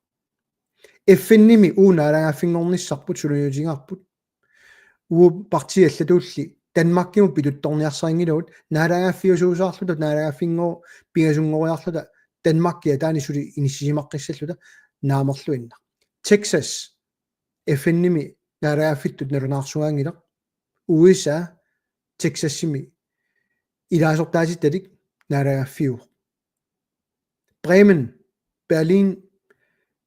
эффенними наалагааффингорниссарпут сулиниутигаарпут партиаллатуулли Danmarkkimu pituttorniarsaringilugut naalagaaффиусуусаарлута наалагааффингоо пигасунгориарлута Danmarkia таани сули иниссисимаққиссаллута наамерлуинна Texas эффенними наалагааффиттут налунаарсугаангила USA Texassimi илаасортааситталик наалагааффиу Bremen Berlin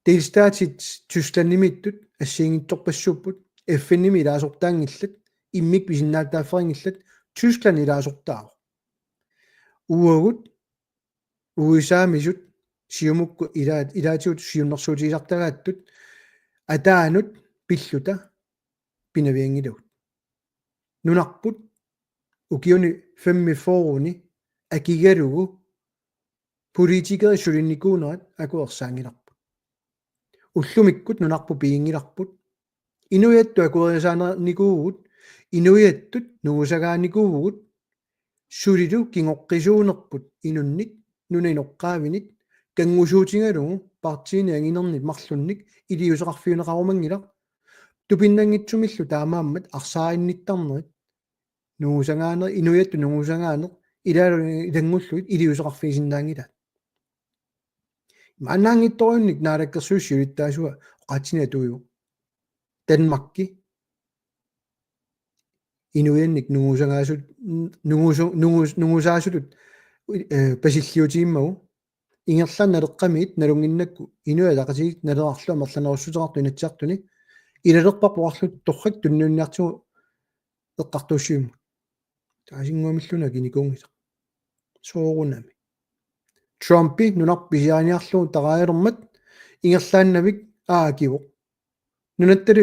delstatit Tysklandnimittut ассиингитторпассууппут эффенними илаасортаангиллат иммик писиннааттаафферингиллат Tyskland илаасортаа уагут USA мисут сиумукку илаатиут сиуннэрсуутигисартагааттут атаанут пиллута пинавиангилугут нунарпут укиуни 5 форуни акигалугу политикери сулинникуунерат акуерсаангиларпут уллумиккут нунарпу пиингиларпут инуятту акуериасаанерникуугут инуяттут нуусагааникуугут сулилу кингоққисуунерпут инунник нунинеққаавиник кангусуутингалугу партиини ангинернит марлунник илиусеқарфиунеқарумангила тупиннангитсумиллу таамааммат арсааинниттарнерит нуусагаанер инуятту нуусагаанер илаалу илангуллуит илиусеқарфигисиннаангила манаангитторуунник наалаккерсуussiулиттаасуа qatsinatuyu Danmarkki инуянник нуусагаасут нуусаасутут пасиллиутигиммагу ингерлаан налеққамиит налунгиннакку инуялақатигит налерарлуа мерланеруссутеқарту инатсиартуни илалерпарпуарлут торрак туннуунниартигу эққартууссиумма таасингуамиллуна киникуунгисақ соорунами Trumpi нунарписиааниарлугу тараалермат ингерлааннавик аакиво нунатталу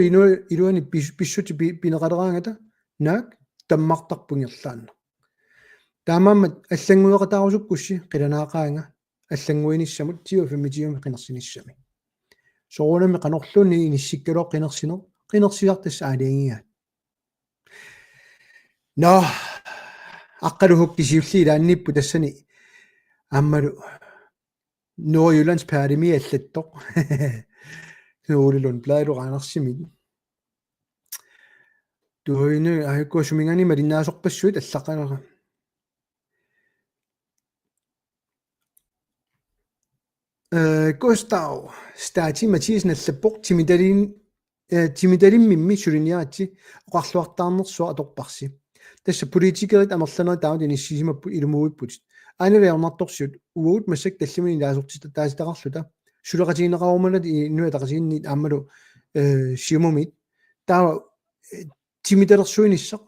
илуани писсути пинеқалераангата наак таммартарпунгерлаанна таамааммат аллангуеқатаарусуккусси қиланаақаанга аллангуинissамут 25 қинерсиниссами соорунами қанорлуни иниссиккалоо қинерсиартас аалиангигаат но аққалухуккисиулли илаанниппу тассани аммалу Nordjyllands pærimi аллаттоқ нуулилун плаилуqaanarsimit туйну ааккуусумингани малиннаасорпассуит аллаққанера Gustav Stati Mathisen allappoq timidalin suliniaati oqarluartaarnersuar atorparsi tassa politikerit amerlaneri taamut inissisimappu ilumuipput aaneriarnartorsiut uut massak tallimini laasortita taasitaqarluta suleqatiinneqarumana innua taqasiinniit aammalu siumumit taava timidalersuinissaq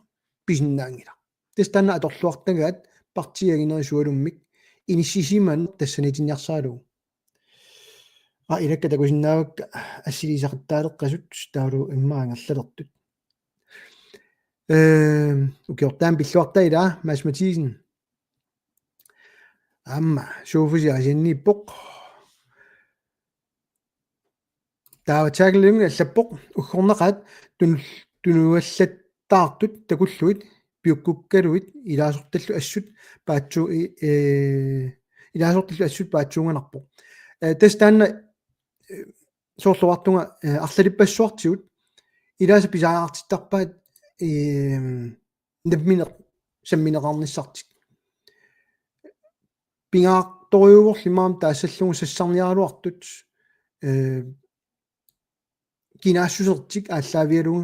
pisinnaangila tastanna atorluartagaat partiaginerisualummik inissisiman tassanitinniarsaalugu ilakka takusinnaavakka ассилисақаттаалеққасут таалу иммаангаллалертут укиортаан пиллуартаила Mads Mathiesen амма сууфуси асинниппоқ тааватаагилуми аллаппоқ уггорнеқаат тунуаллаттаартут такуллуит пиуккуккалуит илаасорталлу ассут паатсу илаасорталлу ассут паатсуунганарпоқ тастанна соорлуартунга арлалиппассуартигут илааса писааартиттарпаат напминеқ самминеқарниссартик пингаарторюуорлимаам таассаллугу сассарниаралуартут кинаассусертик ааллаавиалугу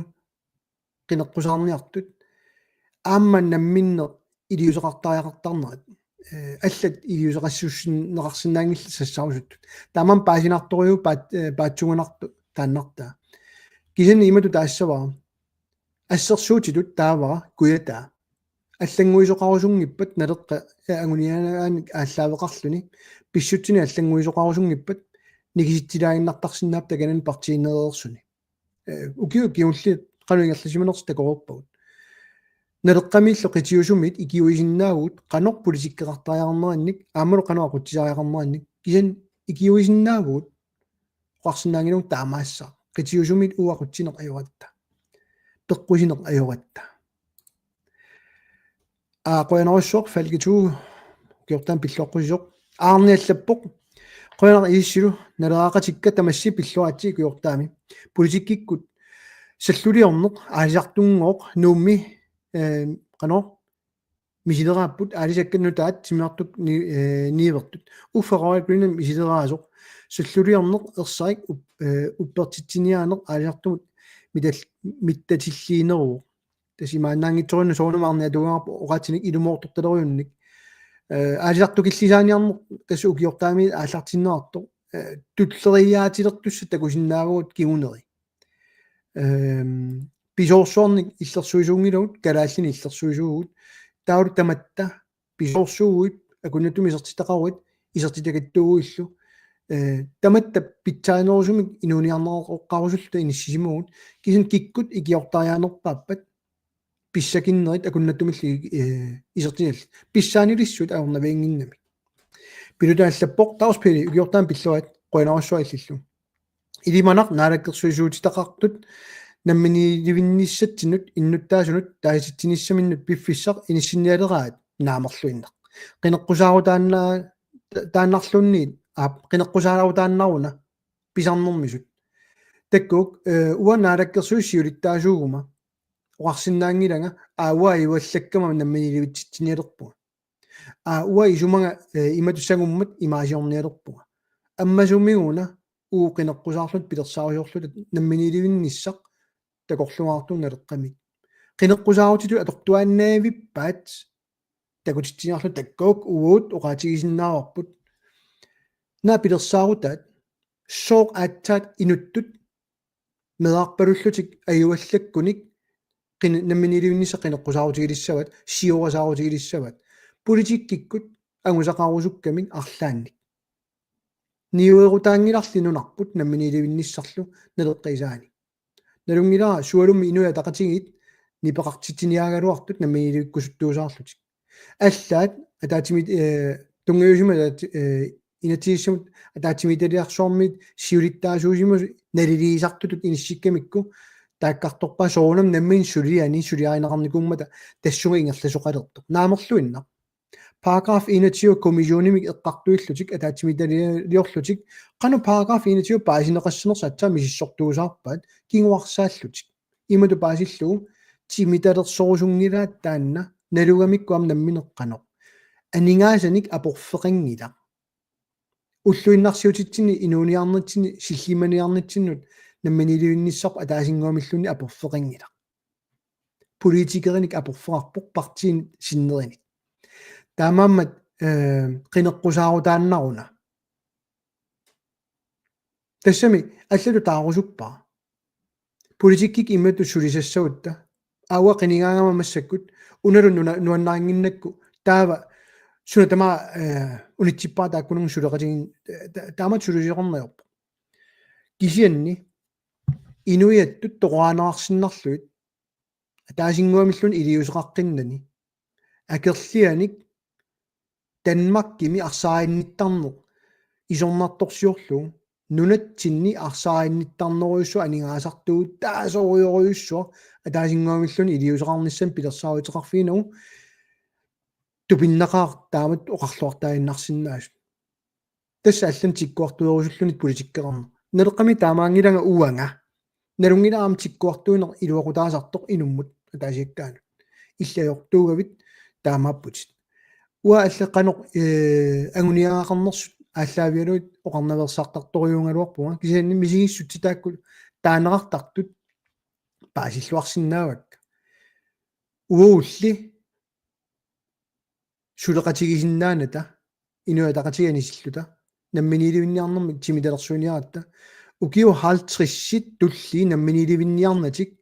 qinеққусаарниартут аамман намминне илиусеқартариақартарнерат аллат илиусеқассуссиннеқарсинаангилла сассаарусуттут тааман паасинарторюу паатсугунарту тааннартаа кисани имату таассаваа ассерсуутитут таавара куятаа аллангуисоқарусунгиппат налеққа агуниаанаани ааллаавеқарлүни писсутсини аллангуисоқарусунгиппат никиситтилаагиннартарсинаап таканан партииннереерсуни укиу киулли кануингерласиманерс такоруппагут налеққамиилло қитиусумит икиуисиннаагут қанор политиккеқартариарнеранник аамалу қануа қутсиариақарнеранник кисан икиуисиннаагут оқарсинаангилун таамаасса қитиусумит уақутсинеқ аюратта пеққусинеқ аюратта қоянеруссуоқ фалгитуу киортаан пиллоққусиоқ аарниаллаппоқ қоянера ииссилу налераақатикка тамасси пиллуаатси киортаами политиккиккут саллулиорнеқ аалисартунгооқ нуумми qanor misideraaput aalisakkanutaat siminartuk niivертут уффераат гринэм мисидераасоқ саллулиорнеқ ерсарик уппертитсиниаанеқ аалисартумут миттатиллиинеруу тасимаанаангитсорину соонумаарни атугаарпо оqatinik илумоорторталеруйунник аалисарту киллисааниарнеқ тасу укиортаами ааллартиннеартоқ туллериаатилертусса такусиннаавгут кигунери писоорсуорник иллерсуисуунгилугут калааллини иллерсуисуугут тауру таматта писоорсуугут акунатуми исертитақаруит исертитакаттуугуиллу таматта питсаанерусумик инуниарнероққарусулта иниссисимугут кисан киккут икиортариаанерпааппат писсакиннерит акуннатумилли исертинал писсаанилиссут аорнавиангиннами пилутааллаппоқ таурспили укиортаан пиллуат қуянаруссуа илиманақ наалаккерсуисуутитақартут наммини ливинниссатсинут иннуттаасунут тааситсиниссаминнут пиффиссақ иниссинниалераат наамерлуиннақ qinеққусаару тааннарлунниит qinеққусаару тааннаруна писарнэрмисут таккук уанаалаккерсуиссиулиттаасуугума оqarsinnaangilanga аауа иваллаккама наммини ливитситсиниалерпуга аауа исумага иматуссагуммат имаасиорниалерпуга аммасумигуна qinеққусаарлут пилерсаариорлут наммини ливинниссақ такорлугаартунналеққамик qinеққусаарутиту атортуаннаавиппаат такутитсиарлу таккоок уут оqaатигисиннаарпут на пилерсаарутаат сооқ ааттаат инуттут медаарпалуллутик аюаллаккуник наммини ливиннисса qinеққусаарутигилиссават сиорасаарутигилиссават политиккиккут ангусақарусуккамик арлаанник ниуерутаангиларлинунарпут наммини ливинниссарлу налеққисаани налунгилаа суалумми инуя тақатигит нипеқартитсиниаагалуартут наммини ливиккусуттуусаарлутик аллаат атаатимит тунгаюсима инатииссамут атаатимиталиарсуармит сиулиттаасуусиму налилиисартутут иниссиккамикку тааккарторпаа соонам наммин сулиани сулиаринеқарникуммата тассуга ингерласоқалертоқ наамерлуинна paragraf 21 kommissionemik eqqartuilllutik ataatsimitaaliorlutik qanu paragraf 21 paasineqassunersatsaa misissortuusarpaat kinguarsaallutik imatu paasillugu timitalersorusungilaat taanna nalugamikkuam nammineqqanoq aningaasanik aporfeqangila уллуиннарсиутитсини инуниарнитсини силлиманиарнитсиннут намманилуинниссарп атаасингуамиллунни апорфеқингила политикериник апорфеқарпоқ партиин синнерини таамааммат қинеққусаарутааннаруна тассами аллалу таарусуппаа политиккик иммату сулисассагутта ауа қинигаангама массаккут уналу нуаннарингиннакку таава суна тама унитсиппаа тааккунун сулеқатигин таамат сулисиқорнаёрпо кисианни инуиаттут тоқуаанерарсиннарлуит таасингуамиллун илиусеқаққиннани акерлианик Danmarkimi арсааинниттарнеқ исорнарторсиорлу нунатсинни арсааинниттарнеруйуссу анингаасартуут таасоруйоруйуссуа атаасингуамиллун илиусеқарнisсан пилерсааруитеқарфигинагу тупиннақаар таамат оқарлуартаиннарсиннаасу тасса аллан тиккуартуерусуллунит политиккеқарна налеққами таамаангилага уанга налунгилаам тиккуартуинеқ илуақутаасартоқ инуммут атаасиаккаана иллаёртуугавит таамааппутит уа аллеққанеқ агуниаақарнерсут ааллаавиалуит оқарнаверсаартарторюунгалуарпуга кисианни мисигиссут тааккут таанеқартартут паасиллуарсинаавак ууулли сулеқатигисиннааната инуатақатиганисиллута намминиливинниарнэрмик тимиталерсуниаратта укиу 50-сит тулли намминиливинниарнатик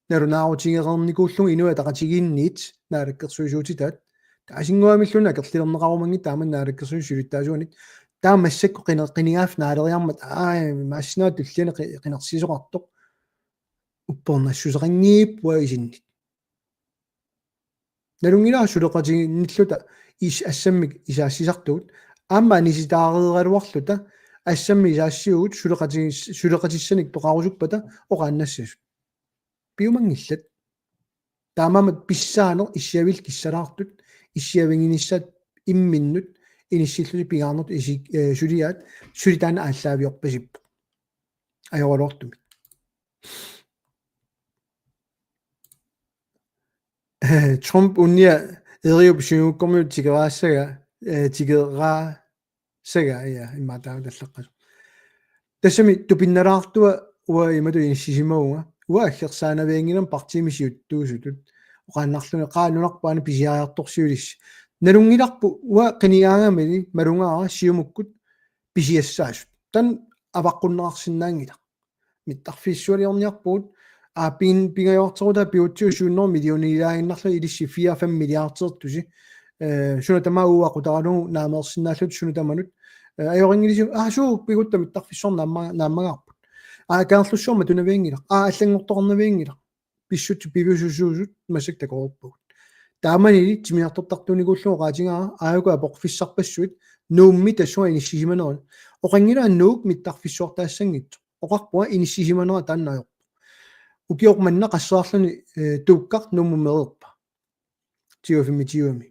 налунаарутигеқарникууллуг инуатақатигинниит наалаккерсуисуутитаат таасингуамиллуна акерлилернеқаруманги тааман наалаккерсуисулиттаасуунит таамассакку қинеққинигаaf наалериармат массинаа туллиана қинерсисоқартоқ уппорнассусеқангииппуа исиннит налунгилаа сулеқатигинниллута ис ассаммик исаассисартуут аама ниситаареералуарлута ассамми исаассиуут сулеқатиссаник тоқарусуппата оқааннассасут пиумангиллат таамаамат писсаанер иссиавил киссалаартут иссиавингиниссаат имминнут иниссиллуи пигаарнут исик сулиаат сулитаана ааллаавиорпасиппо ajorortumik Trump unia eriupsiuukkormiu tigeraasaga tigeraasaga ja immaataavallaqqa tassami tupinnalaartua ua imatu inissisimaunga ua aggersaanavianginam partiimisiuttuusutut oqaannarluni qaanunarpaani pisiaartorsiulis nalungilarpu ua qinigaangamili malungaara siumukkut pisiassaasut tan avaqqunnerarsinnaangila mittarfiissualiorniarpuut aapin pingayorteruta piutsuusuunner millioniilaaginnarlu ilissi 4-5 milliardertusi sunatama uaqutaralu naamersinnaallut sunatamanut ajoringilisi suu pigutta mittarfissor naammagarput kaarlussorma tunaviingila allangortornerviingila pissut piviususuusut massak takoruppugut taamanili timiartortartunigullu qaatingaa aagu aporfissarpassuit nuummi tassua inissisimaneru oqangila nuuk mittarfissuartaassangittu oqarpua inissisimanera taannaajo ukiormanna qassaarluni tuukkart nummumereerpa tiuafimitiuami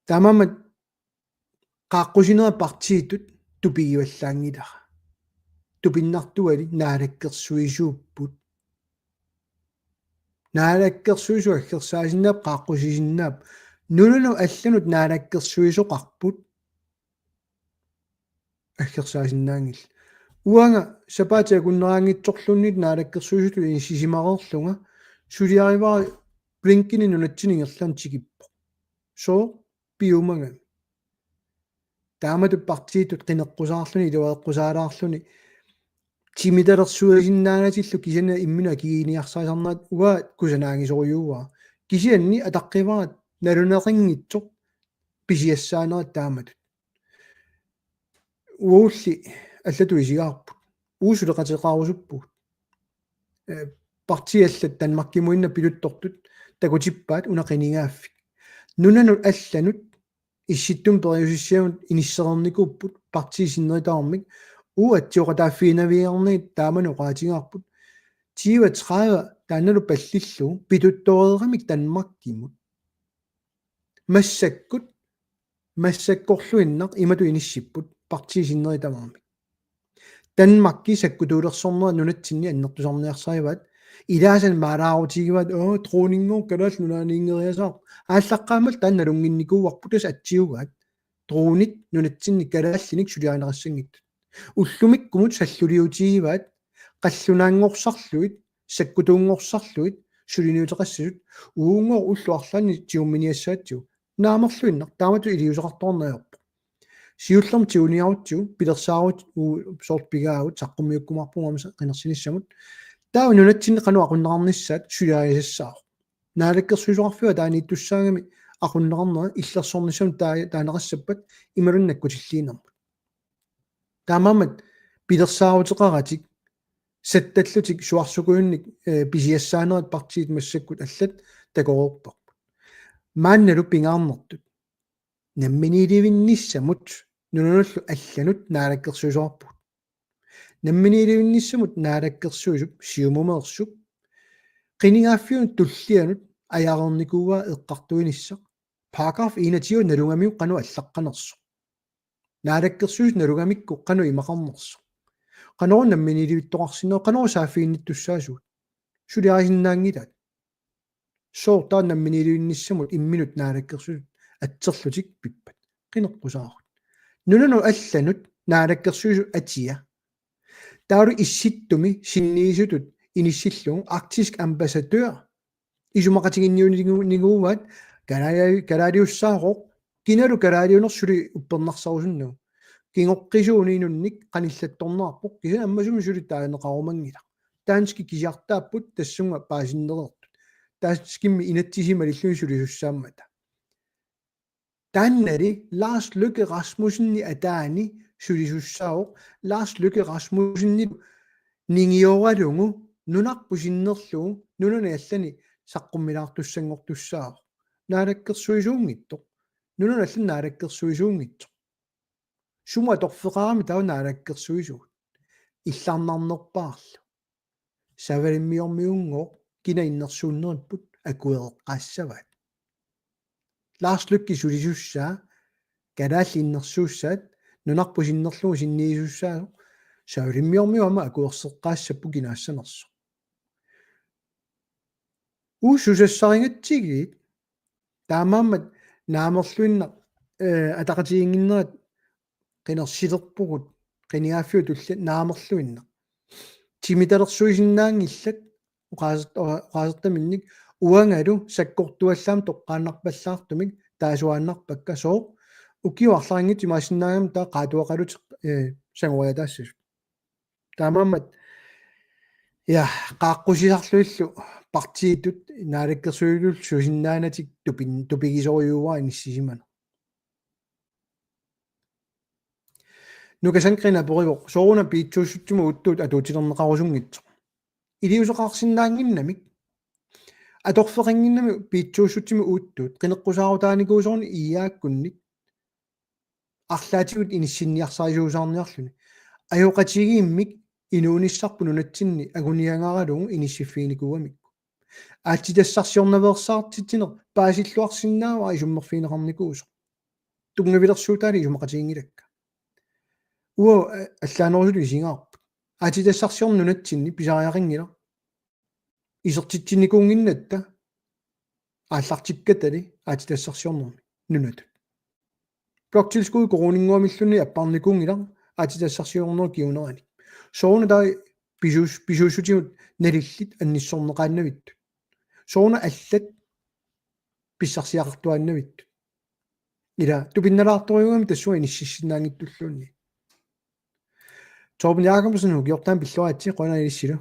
taamammat qaaqqusinera partiitut tupigivallaangilara tupinnartuali naalakkersuisuupput naalakkersuisu aggersaasinnap qaaqqusisinnaap nulunu allanut naalakkersuisoqarput аггерсаасиннаангил уанга сапаатиа куннераангитсорлуннит наалаккерсуисуту инсисимареерлунга сулиариваа блинкини нунатсинингерлан тигиппо со пиумага таамату партиитут qinеққусаарлуни илуаеққусаалаарлуни тимидалерсуасиннаанатиллу кисана иммуна кигиниарсаасарнаат уа кусанаангисориуа кисианни атаққиваат налунеқингитсоқ писиассаанерат тааматут уулли аллату исигаарпут уусулеқатеқарусуппут партиаллат танмаркимуинна пилуттортут такутиппаат унақинигааффик нунанут алланут исситтум периусиссиамут иниссерерникуппут партисиннеритаармик уатсиоқатааффиинавиарни тааману qaatigaarput тива 30 таанналу паллиллу питуттореерамик танмаркимут массаккорлуиннақ имату иниссиппут партисиннеритамармик танмакки саккутуулерсорнера нунатсинни аннертусарниарсариваат илаасан маалаарутигиваат тронингоо калаал нунааниингериасаа ааллаққаамал таанналунгинникууарпутас атсиугаат truunit nunatsinni kalaallini suliaanerassangit ullumikkumut salluliutigivaat qallunaanngorсарлуит саккутуунгорсарлуит сулиниутеқассасут уungor уллуарлаани тиумминиассаатсу наамерлуиннар таамату илиусеқарторнерпо сиуллерм тиуниарутсу пилерсаарут сорт пигаагут саққумиуккумарпунгам қинерсиниссамут таа нунатсинни қану ақуннеқарниссаат сулиаисассаа наалаккерсуисоқарфиа таанииттуссаагами ақуннеқарнера иллерсорнissam таанеқассаппат ималуннаккутиллиинермут таамаамат пилерсаарутеқаратик сатталлутик суарсукуунник писиассаанерат партиит массаккут аллат такорерпар маанналу пингаарнертут намминиливинниссамут нунуллу алланут наалаккерсуисоарпут намминиливинниссамут наалаккерсуисуп сиумумеерсуп qinigaaffiun tullianut ajaqernikua eqqartuinissa paragraf 21 nalungamiu qanu allaqqanersu naalakkersuus nalugamikku qanu imaqarnersu qanoru namminilivittoqarsinoo qanoru saafiinnittussaasuut suliarisinnaangitat soortaa namminilivinnissamut imminut naalakkersuut atserlutik pippat qineqqusaaru nunanu allanut naalakkersuusu atia taaru issittumi sinniisutut inissillung arktisk ambassadør isumaqatiginniuniguuvat kalariussaaqoq kinalu kalariunersuli uppernarsarusunnu kingoqqisuuniinunnik qanillattornerarpoq kisa ammasumi suli taaneqarumangila taanski kisiartaapput tassunga paasinnerertut taanskimmi inatsisimalilluni sulisussaamata taannali Lars Løkke Rasmussenni ataani sulisussaaqoq Lars Løkke Rasmussenni ningioralungu nunarpusinnerlugu nunani allani saqqummilaartussangortussaa naalakkersuisuungittoq nunani allan naalakkersuisuungittoq suma torfeqarami taa naalakkersuisuut illarnarnerpaarlu savalimmiormiungoq kina innersuunneriput akuereqqaassavat Lars Løkke sulisussaa kalaalli innersuussaat nunarpusinnerlugu sinniisussaa savalimmiormiuama akuerseqqaassappu kinaassanersu uussusassarigatsigiit taamaammat naamerluinna ataqatiginginnerat qinersilerpugut qiniaaffiu tulli naamerluinna timitalersuisinnaangillat uqaasertaminnik uangalu sakkortuallaam toqqaannarpallaartumik taasuaannarpakka soo ukiuarlaringit imaasinnaagam taa qaatuaqalut sangoriataassas taamaammat ja qaaqqusisarluillu partiitut naalakkersuilul susinnaanatik tupigisoriuaa inissisimana nukasanqina porivo sooruna piitsuussuttimu uttuut atuutilerneqarusungitso iliuseqarsinnaanginnamik atorfeqanginnami piitsuussuttimu uuttuut qineqqusaaruutaanikuusorni iyaakkunnik арлаатигут инисsinniarsaisuusаарниарлүни ajоqatigiimmik inuunissarpu nunatsinni aguniangaaralungu inissifiinikуамикку аатитассарсиорнаверсаартитсинер паасиллуарсиннаава исуммерфиинеқарникуусо тунгавилерсуутаали исумақатигингилакка уо аллаанерусулу исингаарпут аатитассарсиорн нунатсинни писариақингила исертитсинникуунгиннатта ааллартиккатали аатитассарсиорнерми нунату bloktilskud koroninguamillunni apparnikuungila aatitassarsiornер kiunerani soorna taa pisuussutimut nalillit annissorneqaannavittu soorna allat pissarsiaqartuannavittu ila tupinnalaartoriugami tassua inississiнаангиттуллуунни Torben Jakobsen ugiortaan pilluaatsi qoina ilissilu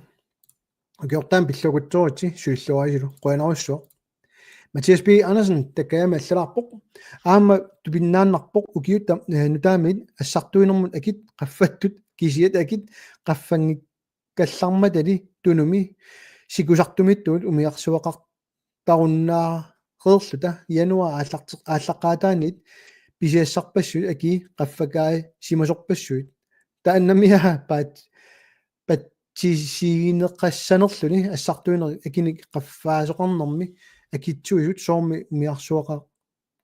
ugiortaan pillugutsoritsi suilluaisilu qoinarussua Mathias B. Andersen takkaama allalarpoq aama tupinnaannarpoq ukiutta nutaamit assartuinermut akit qaffattut kisiat akit qaffangikkallarmatali tunumi sikusartumittuut umiarsuaqartarunnaareerluta janua ааллаққаатаанит писиассарпассут аки qaffakaai simasorpassuit тааннамиа патсигинеқассанерлүни ассартуинер акини qaffaasoqarnermi акитсуисут соорми умиарсуаqa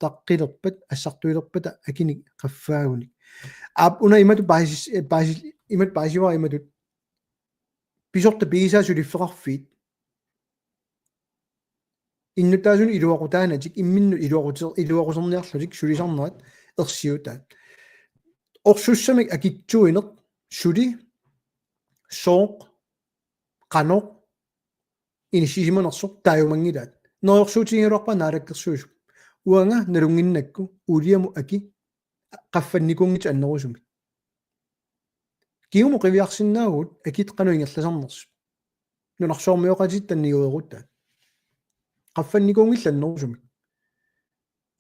таққилерпат ассартуилерпата акини qaffaagunik ап уна имату баасис имат баасива иматут писорта пигисаасулиффеқарфиит иннутаасуни илуақутаанатик имминну илуақусерниарлутик сулисарнерат ersiuta orsussamik akittuineq suli sooq qanoq inissisimanersuq taayumangilaat nerorsuutigiluarpa naalakkersuusuk uanga nalunginnakku uliamu aki qaffannikuungit annerusumi kiumu qiviarsinnaagut akit qanuingerlasarnersu nunarsoormioqatit tanniguerutta qaffannikuungillannerusumi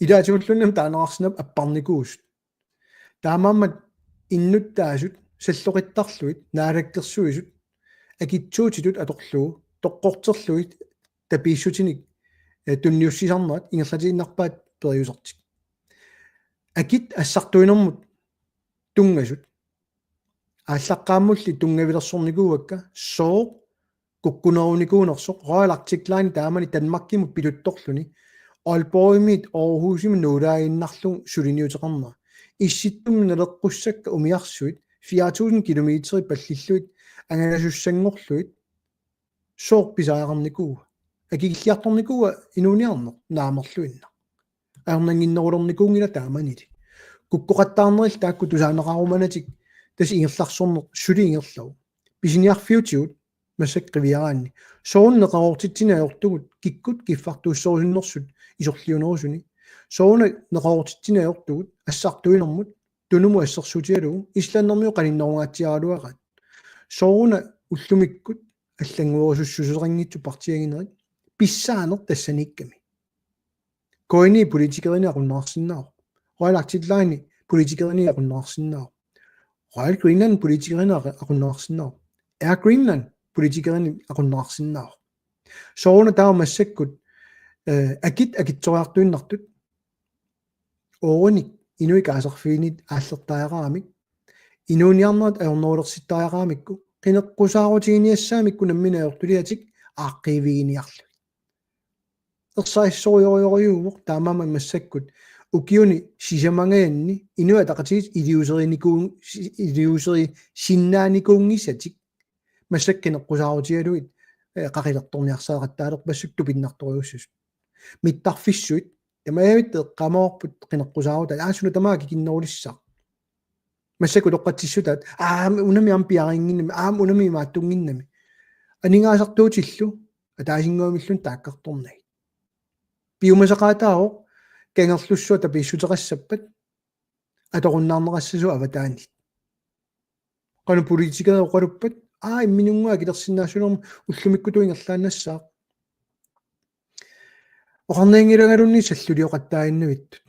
ilaatiullunnam taanerarsinap apparnikuus taamaammat innuttaasut salloqittarluit naalakkersuisut akitsuutitut atorlugu toqqorterluit tapiissutinik tunniussisarnaat ingerlatiinnarpaat periusartik akit assartuinermut tungasut ааllaqqaammulli tungavilersornikuuakka sooq kukkunerunikuunersoq roalartiklaani taamani tanmakkimut piluttorluni Aalborgimit Aarhusimi nuulaaginnarlu suliniuteqarnaa issittum naleqqуссакка umiarsuit 4000 kilometeri pallilluit angalasussangorluit sooq pisaaqarnikuuga akigilliartornikuuga inuuniarneq naamerluinna aornanginnerulernikuungila taamanili kukkoqattaarneril taakku tusaaneqarumanatik tas ingerlarsorneq suli ingerlagu pisiniarfiutigut массаккивиараанни соорнеқарортитсинаёртугут киккут киффартуuссорусиннэрсут исорлиунерусуни соорна неқарортитсинаёртугут ассартуинэрмут тунуму ассерсутиалугу ислааннэрмиу қалиннерунгаатсиаралуақат соорна уллумиккут аллангуерусуссусеқангитсу партиагинерит писсаанер тассаникками коини политикерини aqunnаарсиннаав роалартиллаани политикерини aqunnаарсиннаав роал Greenland политикерини aqunnаарсиннаав Air Greenland politikerni aqunnaqarsinnaa soona taamassakut akitsoraartuinnartut oonik inuikaaserfiinit aallertaaqaramik inuuniarnerat ajornerulersittaaqaramikku qineqqusaarutiginiassaamikku namminaajortuliatik aaqqiivigiiniarlu ersaissoriorioriuuq taamama massakkut ukiuni sisamangayannni inuataqatigis iliuseri sinnaanikuungisatik массаккинеққусаарутигалуит қақилерторниарсаақаттаалерпассук тупиннарториуссус миттарфиссуит ямаявит эққамоорпут қинеққусаарута аасуна тамаа кикиннерулиссаа массаку тоққатсиссутаат унами ампиарингиннами унами мааттунгиннами анингаасартуутиллу атаасингуамиллун тааккарторнай пиумасақаатаао кангерлуссуа таписсутерассаппат аторуннаарнерассасу аватаанит қана политикаа оқалуппат имминунгуа килерсиннаасулерм уллумиккутуингерлаанассаа оқарнаингилагалунни саллулиоқаттаиннавит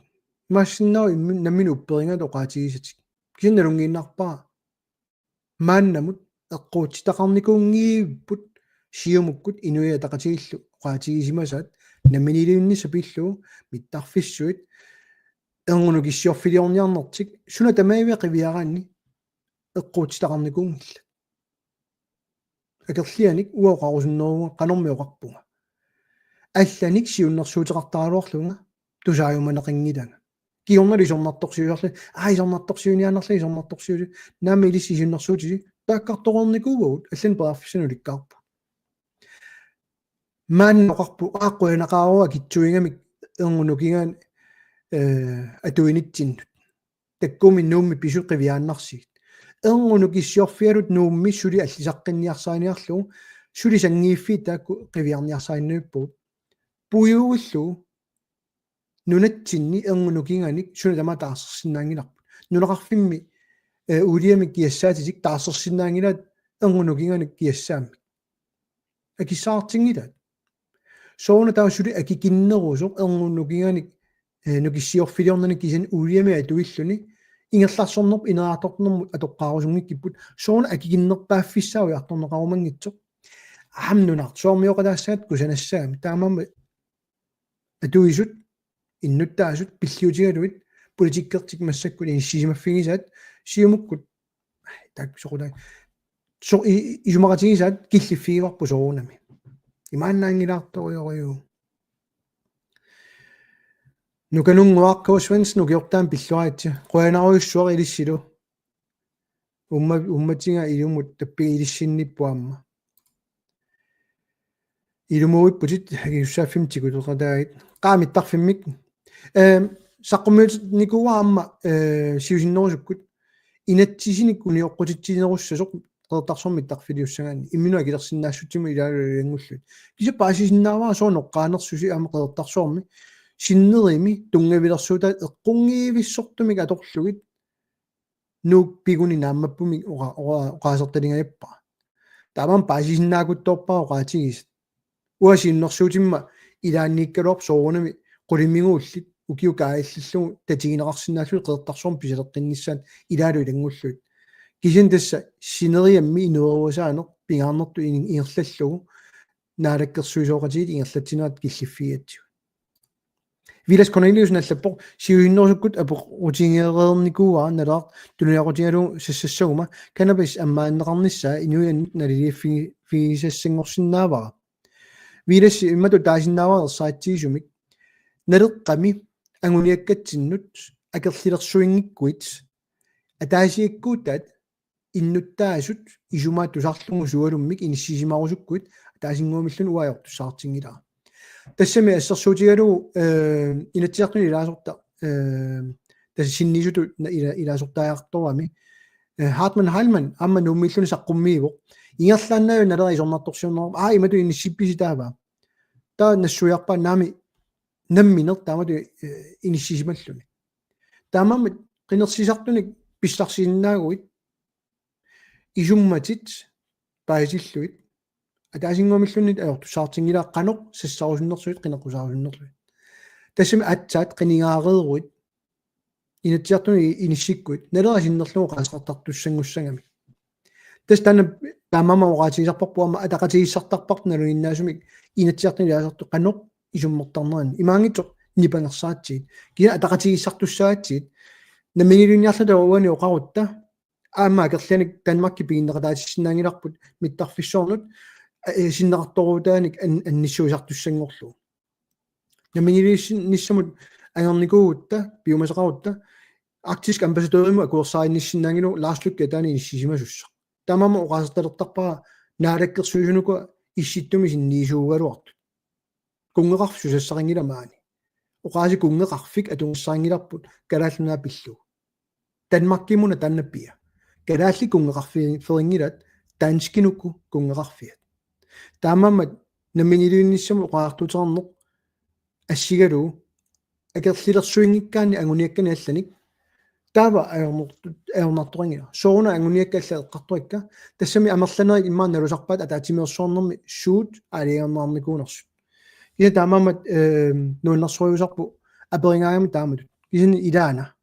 массиннаа наммину упперингат оқаатигисатик кисинналунгииннарпаа мааннамут эққуутитақарникуунгииппут сиумуккут инуя тақатигиллу оқаатигисимасаат намминилиунни сапиллуу миттарфиссуит эрнгуну киссиорфилиорниарнертик суна тамаивиа қивиараанни эққуутитақарникуунгилла акерлианик уоқарусиннеруга канормиоқарпунга алланик сиуннэрсуутеқартааруарлунга тусааюманеқингилага киорнали сорнарторсиуарли исорнарторсиунианерли исорнарторсиули наамили сисуннэрсуутили тааккарторорникуугут аллан пааффисануликкаарпу маанноқарпу ааққуянақааруа китсуингамик эрнунукигаан атуинитсиннут таккуми нуумми писуқивиааннарсигит эрнуну киссиорфиалут нуумми сули аллисаққинниарсааниарлу сули сангииффи таакку қивиарниарсааниуппу пуйууллу нунатсинни эрнуну кинганик суна тама таарсерсинаангиларпу нунеқарфимми улиамик киассаатитик таарсерсинаангилаат эрнуну кинганик киассаамми акиссаартингилаат соона таа сули акикиннерусоқ эрнуну кинганик нукиссиорфилиорнаник кисан улиами атуиллуни ингерларсорнерп инераартортнэрмут атоққарусунгиккиппут соона акигиннерпааффиссаави арторнеқарумангитсоқ аамнунарт соормиоқалаассаат кусанассаами таамаама атуисут иннуттаасут пиллиутигалуит политиккертик массаккут иссисимаффигисаат сиумуккут так соқулаа со исумаратигисаат киллиффигиварпу соорунами имааннаангилаарториориу нуканунгуаққуусванс нукиортаан пиллуаатси қуянаруйуссуари илиссилу умматинга илумут таппи илиссинниппуамма илумуиппутит агиуссааффим тикутеқатаагит qaamittарфиммик саққумиут никуаама сиусиннерусуккут инатсисиник униоққутитсинеруссасоқ qeertarsormit tarfiliussangaani imminua kilersinnaassutimu ilaaluliangullut kisa paasisinnaamaa soonoqqaanersusi aama qeertarsormi sinnerimi tungavilersuutaat eqqungiivissortumik atorlugit nuuk piguni naammappumi oqaasertalingajappa taamaan paasisinnaakutorpaa oqaatigis uasinnersuutimma ilaanniikkaluar soorunami quliminguullit ukiu kaaillillugu tatigineqarsinnaallu qeertarsorm pisaleqqinnissaat ilaalu ilangullut kisin tassa sineriammi inueruusaaneq pingaarnertu ingerlallugu naalakkersuisooqatiit ingerlatsinuat killiffiatsiu Vilas Cornelius nallappoq siuinnersukkut apoq utiingeerernikuaa nalaaq tuluiaqutigalu sassassaguma cannabis ammaanneqarnissaa inuiannut naliliaffigisassangorsinnaavara Vilas immatu taasinnaavaa ersaatiisumik naleqqami anguniakkatsinnut akerlilersuingikkuit ataasiikkuutaat innuttaasut isumaat tusarlugu sualummik inissiisimarusukkuit ataasinguumillun uajortussaartingilaa тассами ассерсуутигалу инаtsiartuni илаасорта тасса синнисуту илаасортаажарторами Hartmann Heilmann амма нуммиллуни саққуммиивоқ ингерлааннааю налера исорнартторсиуннерма имату иниссипписитаава таа нассуяарпаа наами намминер таамату иниссисималлуни таамаамат qinерсисартуник писсарсииннаагуит исумматит паисиллуит атаасингуамиллунит аёртуссаартингилаа qanoq sassarusиннэрсуит qinеққусаарусиннерлуит тассами атсаат qiningaareeruit инаtsiartuni иниссиккуит налерасиннерлугу qaasqartartussангуссангами тас тана таамама оqaатигисарпарпуама атақатигиссартарпарт налуиннаасумик инаtsiartuni лаасарту qanoq исуммертарнерани имаангитсоқ нипангерсаатсиит кина атақатигиссартуссаатсиит наммигилуниарлата уани оқарутта аама акерланик Данмарки пигиннеқатаатиссинаангиларпут миттарфиссоорнут синнеқарторуутааник анниссуисартуссангорлу наммигилиссамут ангерникуутта биумасеқарутта арктиск амбассадориму акуерсааинниссинаангилу лааслукка таани иниссисимасусса тамама оqaasерталертарпара наалаккерсуисунуку исситтуми синниисуугалуарту кунгеқарфу сассарингиламаани оqaasi кунгеқарфик атунгессарингиларпут калааллунаа пиллу Данмаркимуна таннаппия калаалли кунгеқарфингилат таанскинукку кунгеқарфиат таамаммат наммигилуинниссаму оqaartuternerneq ассигалу акерлилерсуингиккаани ангуниаккани алланик таава аернарторингила сооруна ангуниаккалла эққартуикка тассами амерланерик иммаан налусарпаат атаатимиерсуорнерми суут алиернаарникуунерсу киса таамаамат нууннарсуиусарпу аперингаагами тааматут кисини илаана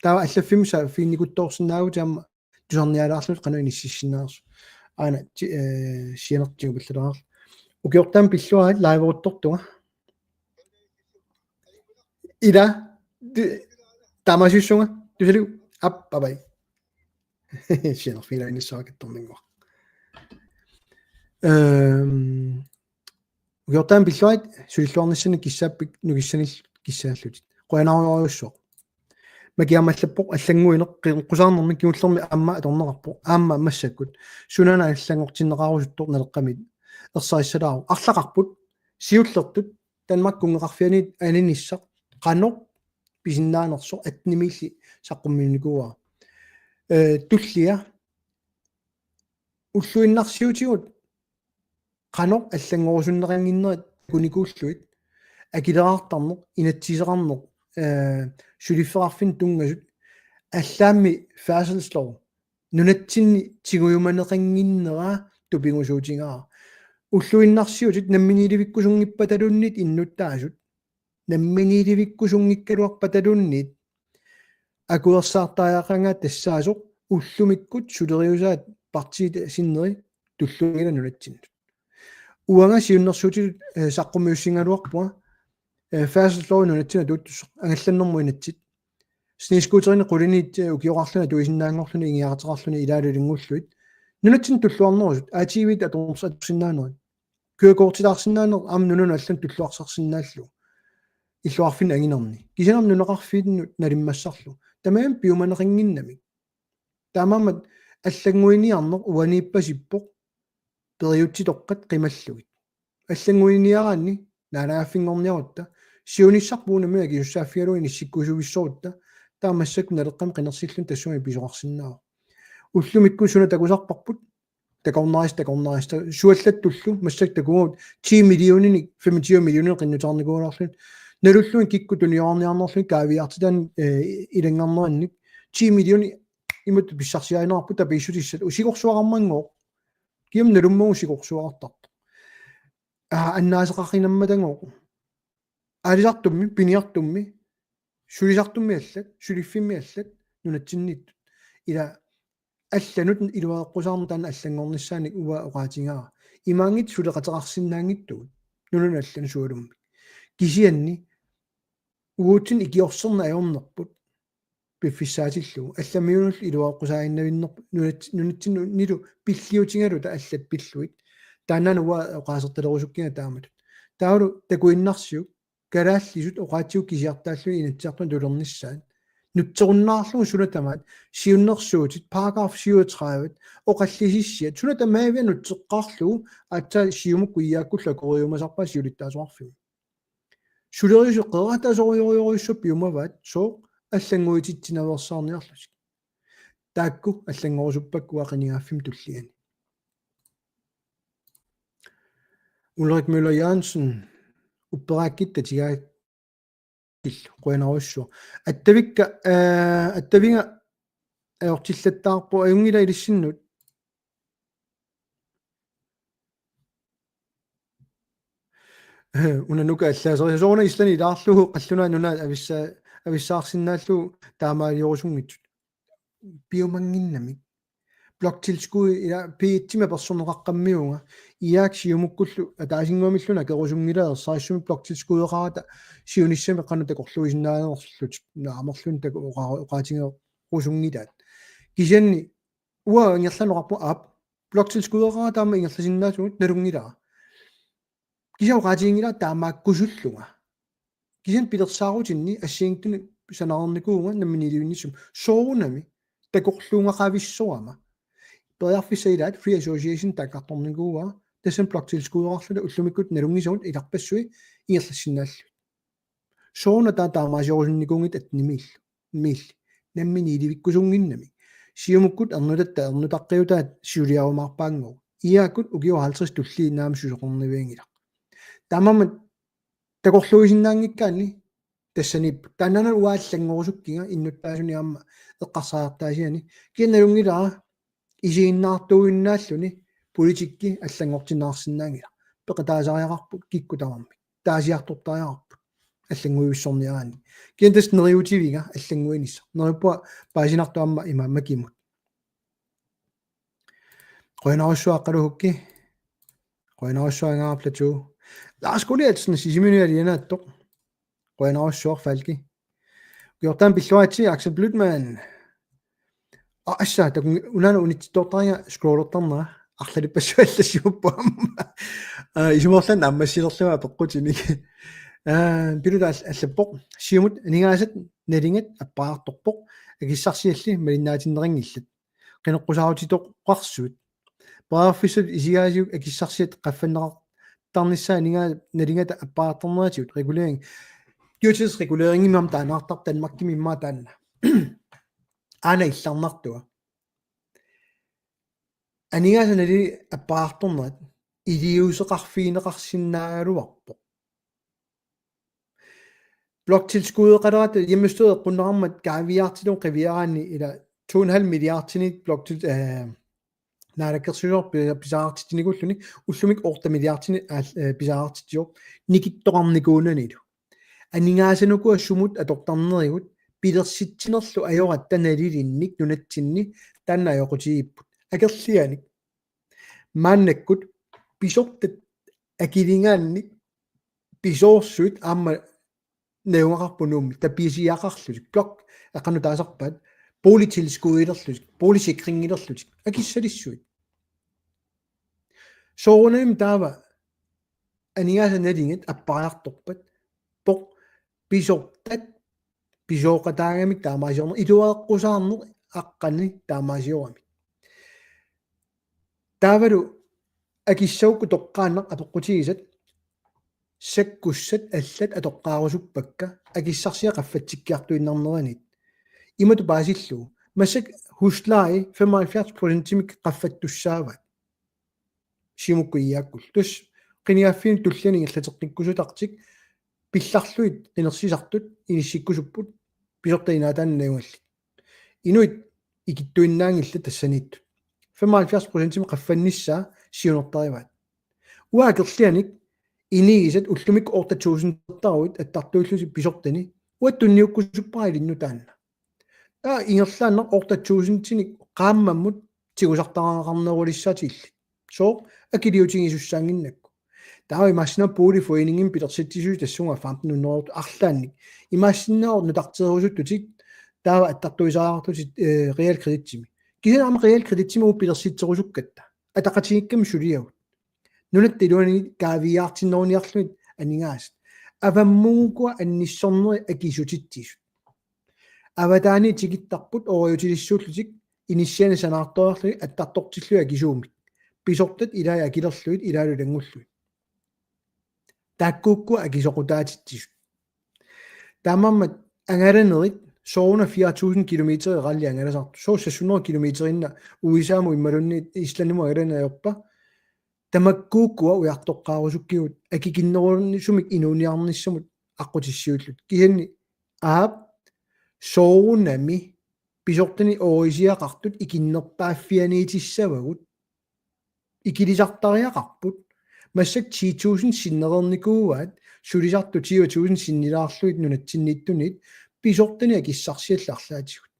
таава аллаффимса фиинникутторсинаагу таама тусарниалаарлут qanu иниссиссинаарсу аана сианертигу пиллалаар укиортаам пиллуаат лайворуттортуга ида тамасиссунга тусалу ап бабай сианерфила иниссаакатторнингуа укиортаам пиллуаат сулиллуарниссани киссааппик нугиссанил киссааллутит қуянаруйоруссоо макиамаллаппоқ аллангуинеқ қусаарнерми киуллерми аама аторнеқарпоқ аама массаккут сунана аллангортиннеқарусуттор налеққамит ерсааиссалаару арлақарпут сиуллертут Danmark кунгеқарфианит анинissaq qanoq писиннаанерсо атнимилли саққумминикуа туллиа уллуиннарсиутигут qanoq аллангорусуннеқангиннерат куникууллуит акилераартарнеқ инатсисеқарнеқ сулиффеқарфин тунгасут аллаамми фаасэлслоо нунатсинни тигуйуманеқангиннера тупингусуутингаа уллуиннарсиутит намминиливиккусунгиппаталуннит иннуттаасут намминиливиккусунгиккалуарпаталуннит акуерсаартааяақангаа тассаасоқ уллумиккут сулериусаат партиит синнери туллунгила нунатсиннут уанга сиуннэрсуутит саққумиуссингалуарпуа фаасэллоо нунатсина туuттусоқ ангалланнэрму инатсит снискуутерини quliniit укиоқарлуна туисиннаангорлуни ингиаратеқарлуни илаалулингуллуит нунатсин туллуарнерусут аативит аторсатсиннаанерит кюакортилаарсиннаанер аам нунуна аллан туллуарсарсиннааллу иллуарфин ангинерни кисанам нунеқарфиитнут налиммассарлу тамаам пиуманеқингиннами таамаамат аллангуиниарнеқ уанииппасиппоқ периутситоққат қималлугит аллангуиниараанни наанагаффингорниарутта сиунissarpuuna миаги юссааффиалуини сиккусувиссорутта таамассак налеққам қинерсиллун тассуми писоқарсинаа уллумикку суна такусарпарпут такорнарис суаллаттуллу массак такуут 10 миллионини 25 миллионин қиннутаарникууларлун налуллуин кикку туниорниарнерлу каавиартитан илангаарнеранник 10 миллиони имут писсарсиаинаарпу табиссутиссат усигорсуараммангоо киам налуммагу сигорсуартарт аннаасеқарринамматангоо алисартумми пиниартумми сулисартумми аллат сулиффимми аллат нунатсинниттут ила алланут илуаэққусаарна таана аллангорниссааник уа оqaатингара имаангит сулеқатерарсиннаангиттугут нунун аллан суалумми кисианни уутин икиорсерна аёрнерпут пиффиссаатиллугу алламиунул илуаэққусааиннавиннерпу нунатсину нилу пиллиутингалута аллат пиллуит таанана уа оqaасерталерусуккинга тааматут таалу такуиннарсиу калааллисут оqaатиу кисиартааллуи инатсиартун тулерниссаат нутсеруннаарлугу сулатамаат сиуннерсуутит параграф 37 оқаллисиссиат сулатамаавиа нутсеққарлугу аатса сиумукку иааккулла кориумасарпаа сиулиттаасуарфиу сулерису қератаасориориориссу пиумаваат соо аллангуититсинаверсаарниарлусик таакку аллангорусуппаккуа қинигаффим туллиани Ulrik Møller Jørgensen upperakkitta tigaa qoinarussua attavika attavinga aortillattaarpu ajungila ilissinut unanuka allaaseri soona islani ilaarlugu qalluna nuna avissaarsinnaallu taamaaliorusungitut piumanginnamik bloktilskud ila piitsima personeqaqqammiunga iak siumukkullu ataasinguamilluna kerusungilaaersaissumi bloktilskudeqarata siunissami qanna takorluisinnaanерсуллут нааmerlun таку оqaатинге русунгилаат кисианни уа ингерланеқарпу аап блокtilskudeqarata таама ингерласиннаасугут налунгилаа кисиа оqaатингилаа таамааккусуллунга кисиан пилерсаарутинни ассиингтуни санаарникуунга намминилиуннисум соорунами такорлуungaqavissорама периарфисаилаат free association таккарторникууа тассан блокtilskudeqarlula уллумиккут налунгисагут иларпассуи ингерлассиннааллу соона таамаасиорусунникуунгит атнимиилл миилли наммини иливиккусунгиннами сиумуккут эрнутаққиутаат сиулиарумаарпаангоо иааккут угиу 50 тулли наам сусоқорнивиангила таамамат такорлуисиннаангиккаани тассанип таннана уааллангорусуккига иннуттаасуниарма эққарсаартаасиани кианналунгилаа исииннаартуиннааллуни политикки аллангортинаарсинаангила пеқатаасариақарпут киккутамарми таасиартортариақарпут аллангуивиссорниараани киантас нериутивига аллангуинисса нериппуа паасинартуамма имааммакимут qoinarussуаққалугукки qoinarussуангаарплату Lars Goliatsen сисиминиалианааттоқ qoinarussуарфалки Gjordan Billoati Axel Blüdman assa tak unana unittortaria scrollertarnera арлалиппассуаллассиуппаама исумерлан аммассилерлуа пеққутиник пилута аллаппоқ сиумут нигаасат налингат аппаарторпоқ агиссарсиалли малиннаатиннерингиллат қинеққусаарутитоқ қарсуут пааффисут исигаасиук агиссарсиат қаффаннеқар тарниссаа нигаа налингата аппаарторнератиут регулеринг дюртисрегулеринг имам таанартар Danmarkimi имма таанна ана илларнартуа анигаасанали аппаарторнерат илиусеқарфиинеқарсинаагалуарпоқ блокtilskudeqalерат яммустуеққуннеқармат каавиартилун қивиараани ила 2.5 миллиардтини блоктил наалаккерсуйор писаартитиникуллуни уллумик 8 миллиардтини писаартитиор никиттоқарникуунанилу анигаасанукуа сумут атортарнеригут пилерситсинерлу ajorат таналилинник нунатсинни таанна ajоқутигиппут акерлианик мааннаккут писортат акилингаанник писоорсуит аама неуақарпунуумми таписиақарлутик блок ақану таасарпаат политилскуилерлутик политикрингилерлутик акиссалиссуит соонем таава анигаасаналингат аппариарторпат поқ писортат писооқатаагамик таамаасиорнер илуаэққусаарнер аққани таамаасиорами таавалу акиссаукку тоққааннеқ апеққутигисат саккуссат аллат атоққаарусуппакка акиссарсиа qaffатсиккиартуиннарнеранит имату паасиллу масак хуслааи 75% qaffаттуссаават симуккуиааккул тус qiniaffin tullani illateqqikkusutaqtik пилларлуит qinерсисартут иниссиккусуппут писортаинаатаан наюнгалли инуит икиттуиннаангилла тассаниитту 75% qaffannissаа сиунертариваат уаакерлианик инигисат уллумик 8000 тартаруит аттартуиллуси писортани уаттунниуккусуппарилинну таанна ингерлааннер 8000-тиник qaammammut тигусартараарнерулиссаатилли соо акилиутингисуссаангиннакку таава имассина пуулифуинингин пилерситсисуи тассунга 1500 арлаанник имассиннаор нутартерусуттутик таава аттартуисаартутит реал кредитсими кисаама реал кредитсими уу пилерситсерусуккатта атақатигиккам сулиагут нунат тилуани каавиаартиннерниарлуит анинаас аваммуугуа анниссорнери акисутиттисут аватаани тигиттарпут ориутилиссууллутик иниссиани санаарторлуи аттартортиллуи акисуумик писортат илаа акилерлуит илаалу лангуллуит таккукку акисоқутаатитсисут таамаммат ангаланерит соона 4000 километер ралли ангаласарту соо 600 километеринна уисааму иммалунни исланнуму агаланаёрпа тамаккууккуа уяртоққаарусуккигут акикиннеруннисумик инуниарниссамут аққутиссиуллут кианни аап соорунами писортани орисиақартут икиннерпааффианиитиссавагут икилисартариақарпут массак 10000 синнерерникууаат сулисарту 10000 синнилаарлуит нунатсиннииттунит писортани акиссарсиалларлаатигут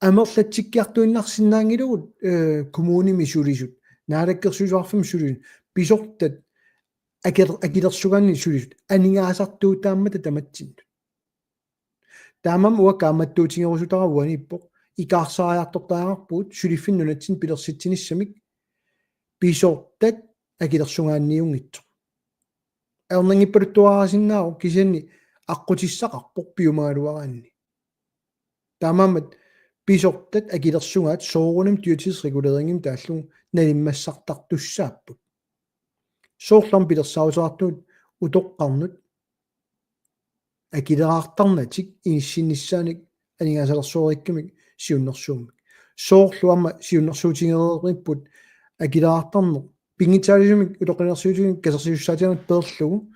амерлатсиккиартуиннарсинаангилугут коммуними сулисут наалаккерсуисуарфим сулисут писортат акилерсуганни сулисут анингаасартуутааммата таматсинту таамам уаккааматтуутингерусутаравуани иппо икаарсаариартортаарпут сулиффин нунатсин пилерситсиниссамик писортат акилерсугаанниунгитсо эрнангиппалуттуарасиннаау кисианни аққутиссақарпоқ пиумаалуараанни таамамат писортат акилерсугаат соорунам тиутисрегулерингим тааллугу налиммассартартуссааппут соорлам пилерсаусаартуут утоққарнут акилераартарнатик иниссиннссааник анигасалерсуориккамик сиуннерсуумик соорлуама сиуннерсуутингерериппут акилераартарнер пингитсаалисумик утоқинерсуутигин касерсиуссаатианат перлугу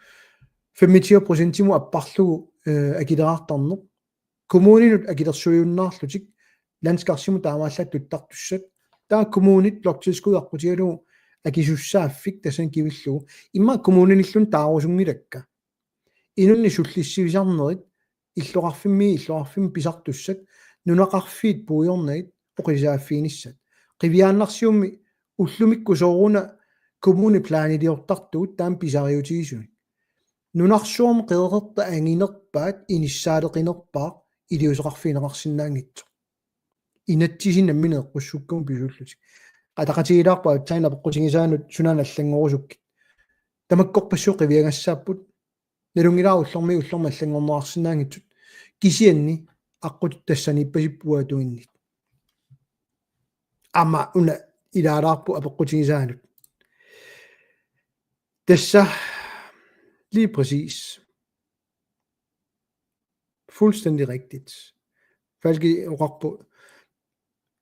25% аппарлугу акилераартарнер коммунинут акилерсуиуннаарлутик ландскарсиму таамааллаат туттартуссат таа коммунит блоктискуиарпутигалугу акисуссааффик тасан кивиллугу имма коммуниниллун таарусунгилакка инунни суллиссивисарнерит иллоқарфимми писартуссат нунақарфиит пуйорнагит оқисааффииниссат қивиааннарсиумми уллумикку сооруна коммуни планилиортартуут таам писариутигисуни нунарсуум қеэрерта ангинерпаат иниссаалеқинерпаа илиусеқарфинеқарсинаангитсо инатсисинаммине эққуссуккум писуллутик атақатигилаарпаа тайна пеққутингисаанут сунаналлангорусукки тамаккорпассуу қивиангассааппут налунгилааруллэрми уллэрмаллангорнаарсинаангитсут кисианни аққут тассаниппасиппуатуиннит ама уна илаалаарпу апеққутингисаанут тасса lige præcis fuldstændig rigtigt falki oraqpu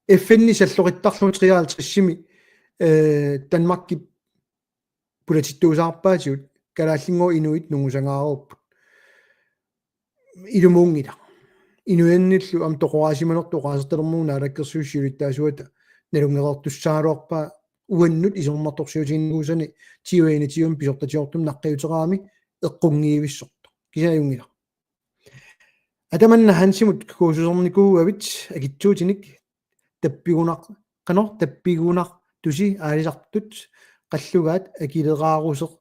FN sallurittarlu 53-simi Danmarkki pulatittuusaarpaatiut kalaallingo inuit nungusangaarupput ilumuungila inuannillu am toqoraasimanertu qaasertalermuuna alakkersuussiulittaasuata nalungerertussaaluarpa uannut isormartorsiutiinnuusani tiuainatium pisortatiortum naqqiyuteraami eqqungiivissortu kisajungila atamanna hansimut kuususornikuuavit akitsuutinik tappigunar tusi aalisartut qallugaat akileraarusser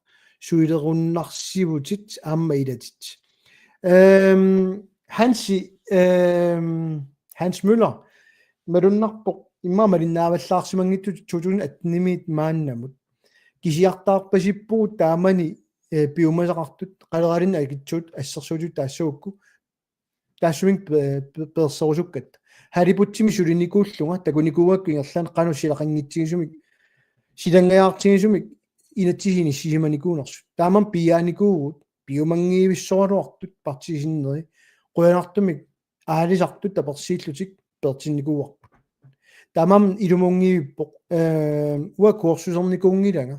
suilerunnarsivutit aamma ilatit Hans Møller malunnarpoq imma malinnaavallaarsimangittu 2018 maannamut kisiartaarpasippuut taamani piumasaqartut qaleralin akitsuut assersuutut taassuukku taassuing perserusukkat haliputsimi sulinikuullunga takunikuuakku ingerlaan qanu silaqangitsigisumik silangayaartigisumik inattisini sisimanikuners taamam piaanikuugut piumangiivissoruartut partisineri qoyanartumik aalisartut tapersiillutik pertinnikuuarput taamam ilumungiippoq ua kuorsusernikungilanga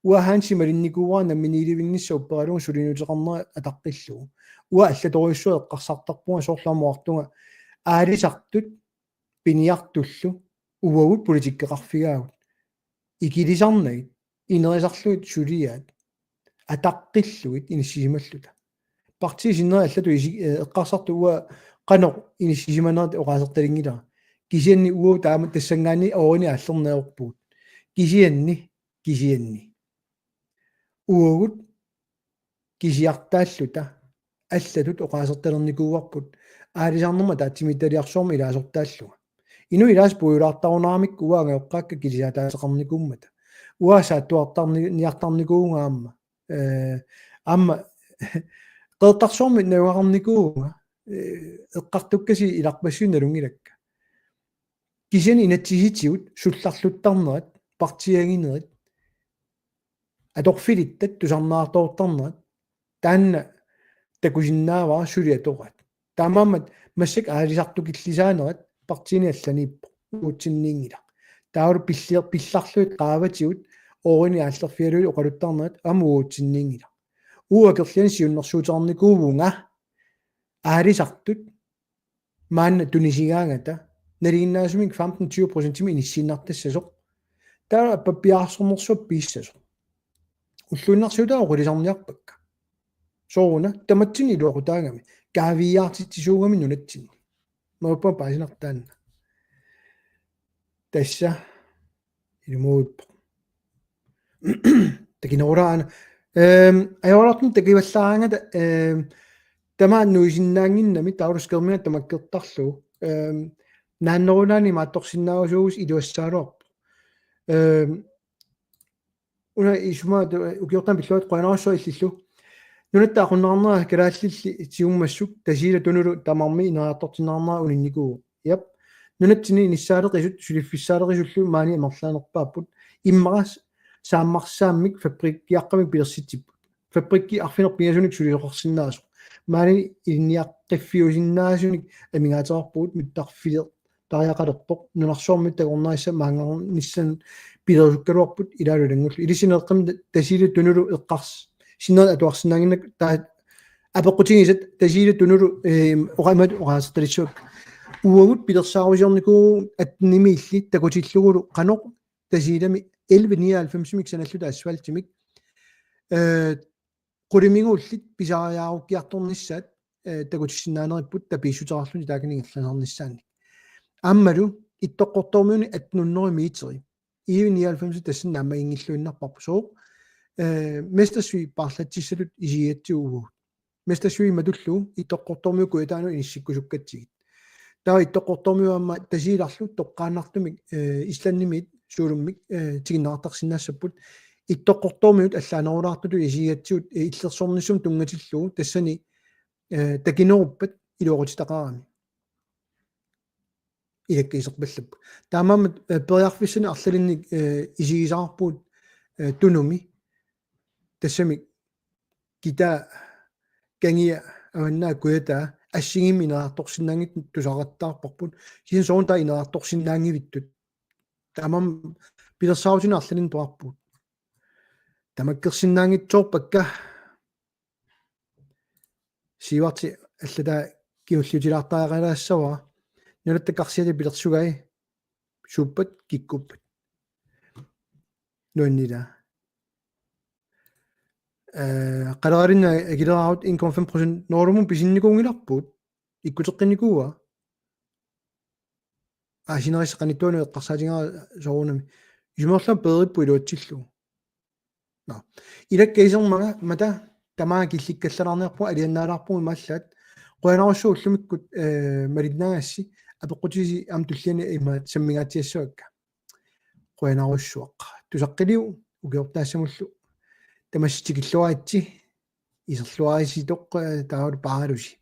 ua haansimalinikuuraa namminiilivinnissa upperalugu sulinuteqarnera ataqqillugu ua allatoriussua eqqarsartarpunga soorlamuartunga aalisartut piniartullu uagut politikkeqarfigaagut ikilisarnagit inerisarluit suliaat ataqqilluit inissimalluta partisineri allatu eqqarsartu ua qanoq inissimanerat oqaasertalingilaa kisianni uau taama tassangaani orini аллернеорпуут кисианни уагут кисиартааллута аллатут оqaasertalerникууарпут аалисаарнерма таатсимитталиарсуарма илаасортааллуга ину илаас пуйулаартарунаарамик уаага эққаакка кисиатаасеқарникуммата уасааттуартарниартарникуунгаама аама qeertarsuarmi navaqarnikuunga eqqartukasi ilarpassuunaluнгилакка кисиани инатсиситигут сулларлуттарнерат партиагинерит аторфилиттат тусарнаартоортарнерат таанна такусиннаавара сулиаторат таамаамат массак аалисартукиллисаанерат партиини алланииппо уутсинниингила таавар пилларлуит qaavатигут орини ааллерфиалуи оқалуттарнерат аама уутсинниингила уакерлиан сиуннэрсуутерникуувунга аалисартут маанна тунисигаангата налигиннаасумик 15-20% иниссииннартассасоқ таа папиаарсорнерсуап пииссасоқ уллуиннарсуутаа оқулисарниарпакка сооруна таматсини илуақутаагами каавиаартитсуугами нунатсини мауппа паасинартаанна тасса илмууппо такинораана аёрартун такиваллаарангата тама нуисиннаангиннами таурускермина тамаккертарлу нааннерунаани маатторсиннаагусуус илуассаалуарпо уна исума укиортан пиллуат qoyanarussua иллиллу нунатта aqunnaarnera kalaallalli tiummassuk tasiila tunulu tamarmi ineraartortinnaarnera uninnikuu yap nunatini inissaaleqisut suliffissaaleqisullu maani amerlaanerpaaput immaras saammarsaamik fabrikkiaqqamik pilersitipput fabrikki arfinerpingasunik sulisoqarsinnaasu maani inniaqqiffiusinnaasunik amingaaterarpuut mittarfile tariaqalerpoq nunarsuarmit tagornaissa maangarnissan pilersukkaluarput ilaalulangullu ilisineeqqam tasiila tunulu eqqars sinner atuarsinnaanginnak taa apeqqutigisat tasiila tunulu oqamat oqaasertalissuak uagut pilersaarusiornikuu atnimiilli takutillugulu qanoq tasiilami 1199 sanalluta asfaltimik qulimingullit pisariaarukkiartornissaat takutissinnaaneripput tapiissuterarluni taakanigerlanernissaanni аммалу иттоққортормуни атнуннери миитери 99 тассинна амма ингиллуиннарпарпу соо местерсуи парлатсиссалут исиатсуугу местерсуи матуллу иттоққортормиу куитаану иниссиккусуккатсигит таа иттоққортормиу амма тасииларлу тоққааннартумик исланнимит суулуммик тигиннаартарсинаассаппут иттоққортормиут аллаанерулаартулу исиатсуут иллерсорнissum тунгатиллуу тассани такинеруппат илуорутитақарами илаккисерпаллап таамаамат периарфиссани арлалинник исигисаарпуут тунуми тассами кита кангия аваннаа куята ассигими инеарторсиннаангит тусараттаарпарпут син соонта инеарторсиннаангивиттут таамам пилерсаутина арлалин туарпуут тамаккерсиннаангитсоорпакка сиварти аллата киуллутилаартаагалаассава нэлэттаккарсиали пилерсугай суппат киккуппат нуаннила қалааринна агилераут 1,5% норумун писинникуунгиларпут иккутеққинникууа асинерис қаниттуану эққарсаатингара соорунами юмерлам периппу илуатсиллу на илаккаисермага мата тамаа килликкалланарнерпу алианнаалаарпу имааллаат qoyanarussууллумиккут малиннаагасси апеққутиси ам туллиани имаат саммигаатиассуакка qoyanarussuaq тусаққилиу укиортаассамуллу тамасситикиллуаатси исерлуариситоқ таавал пааралуси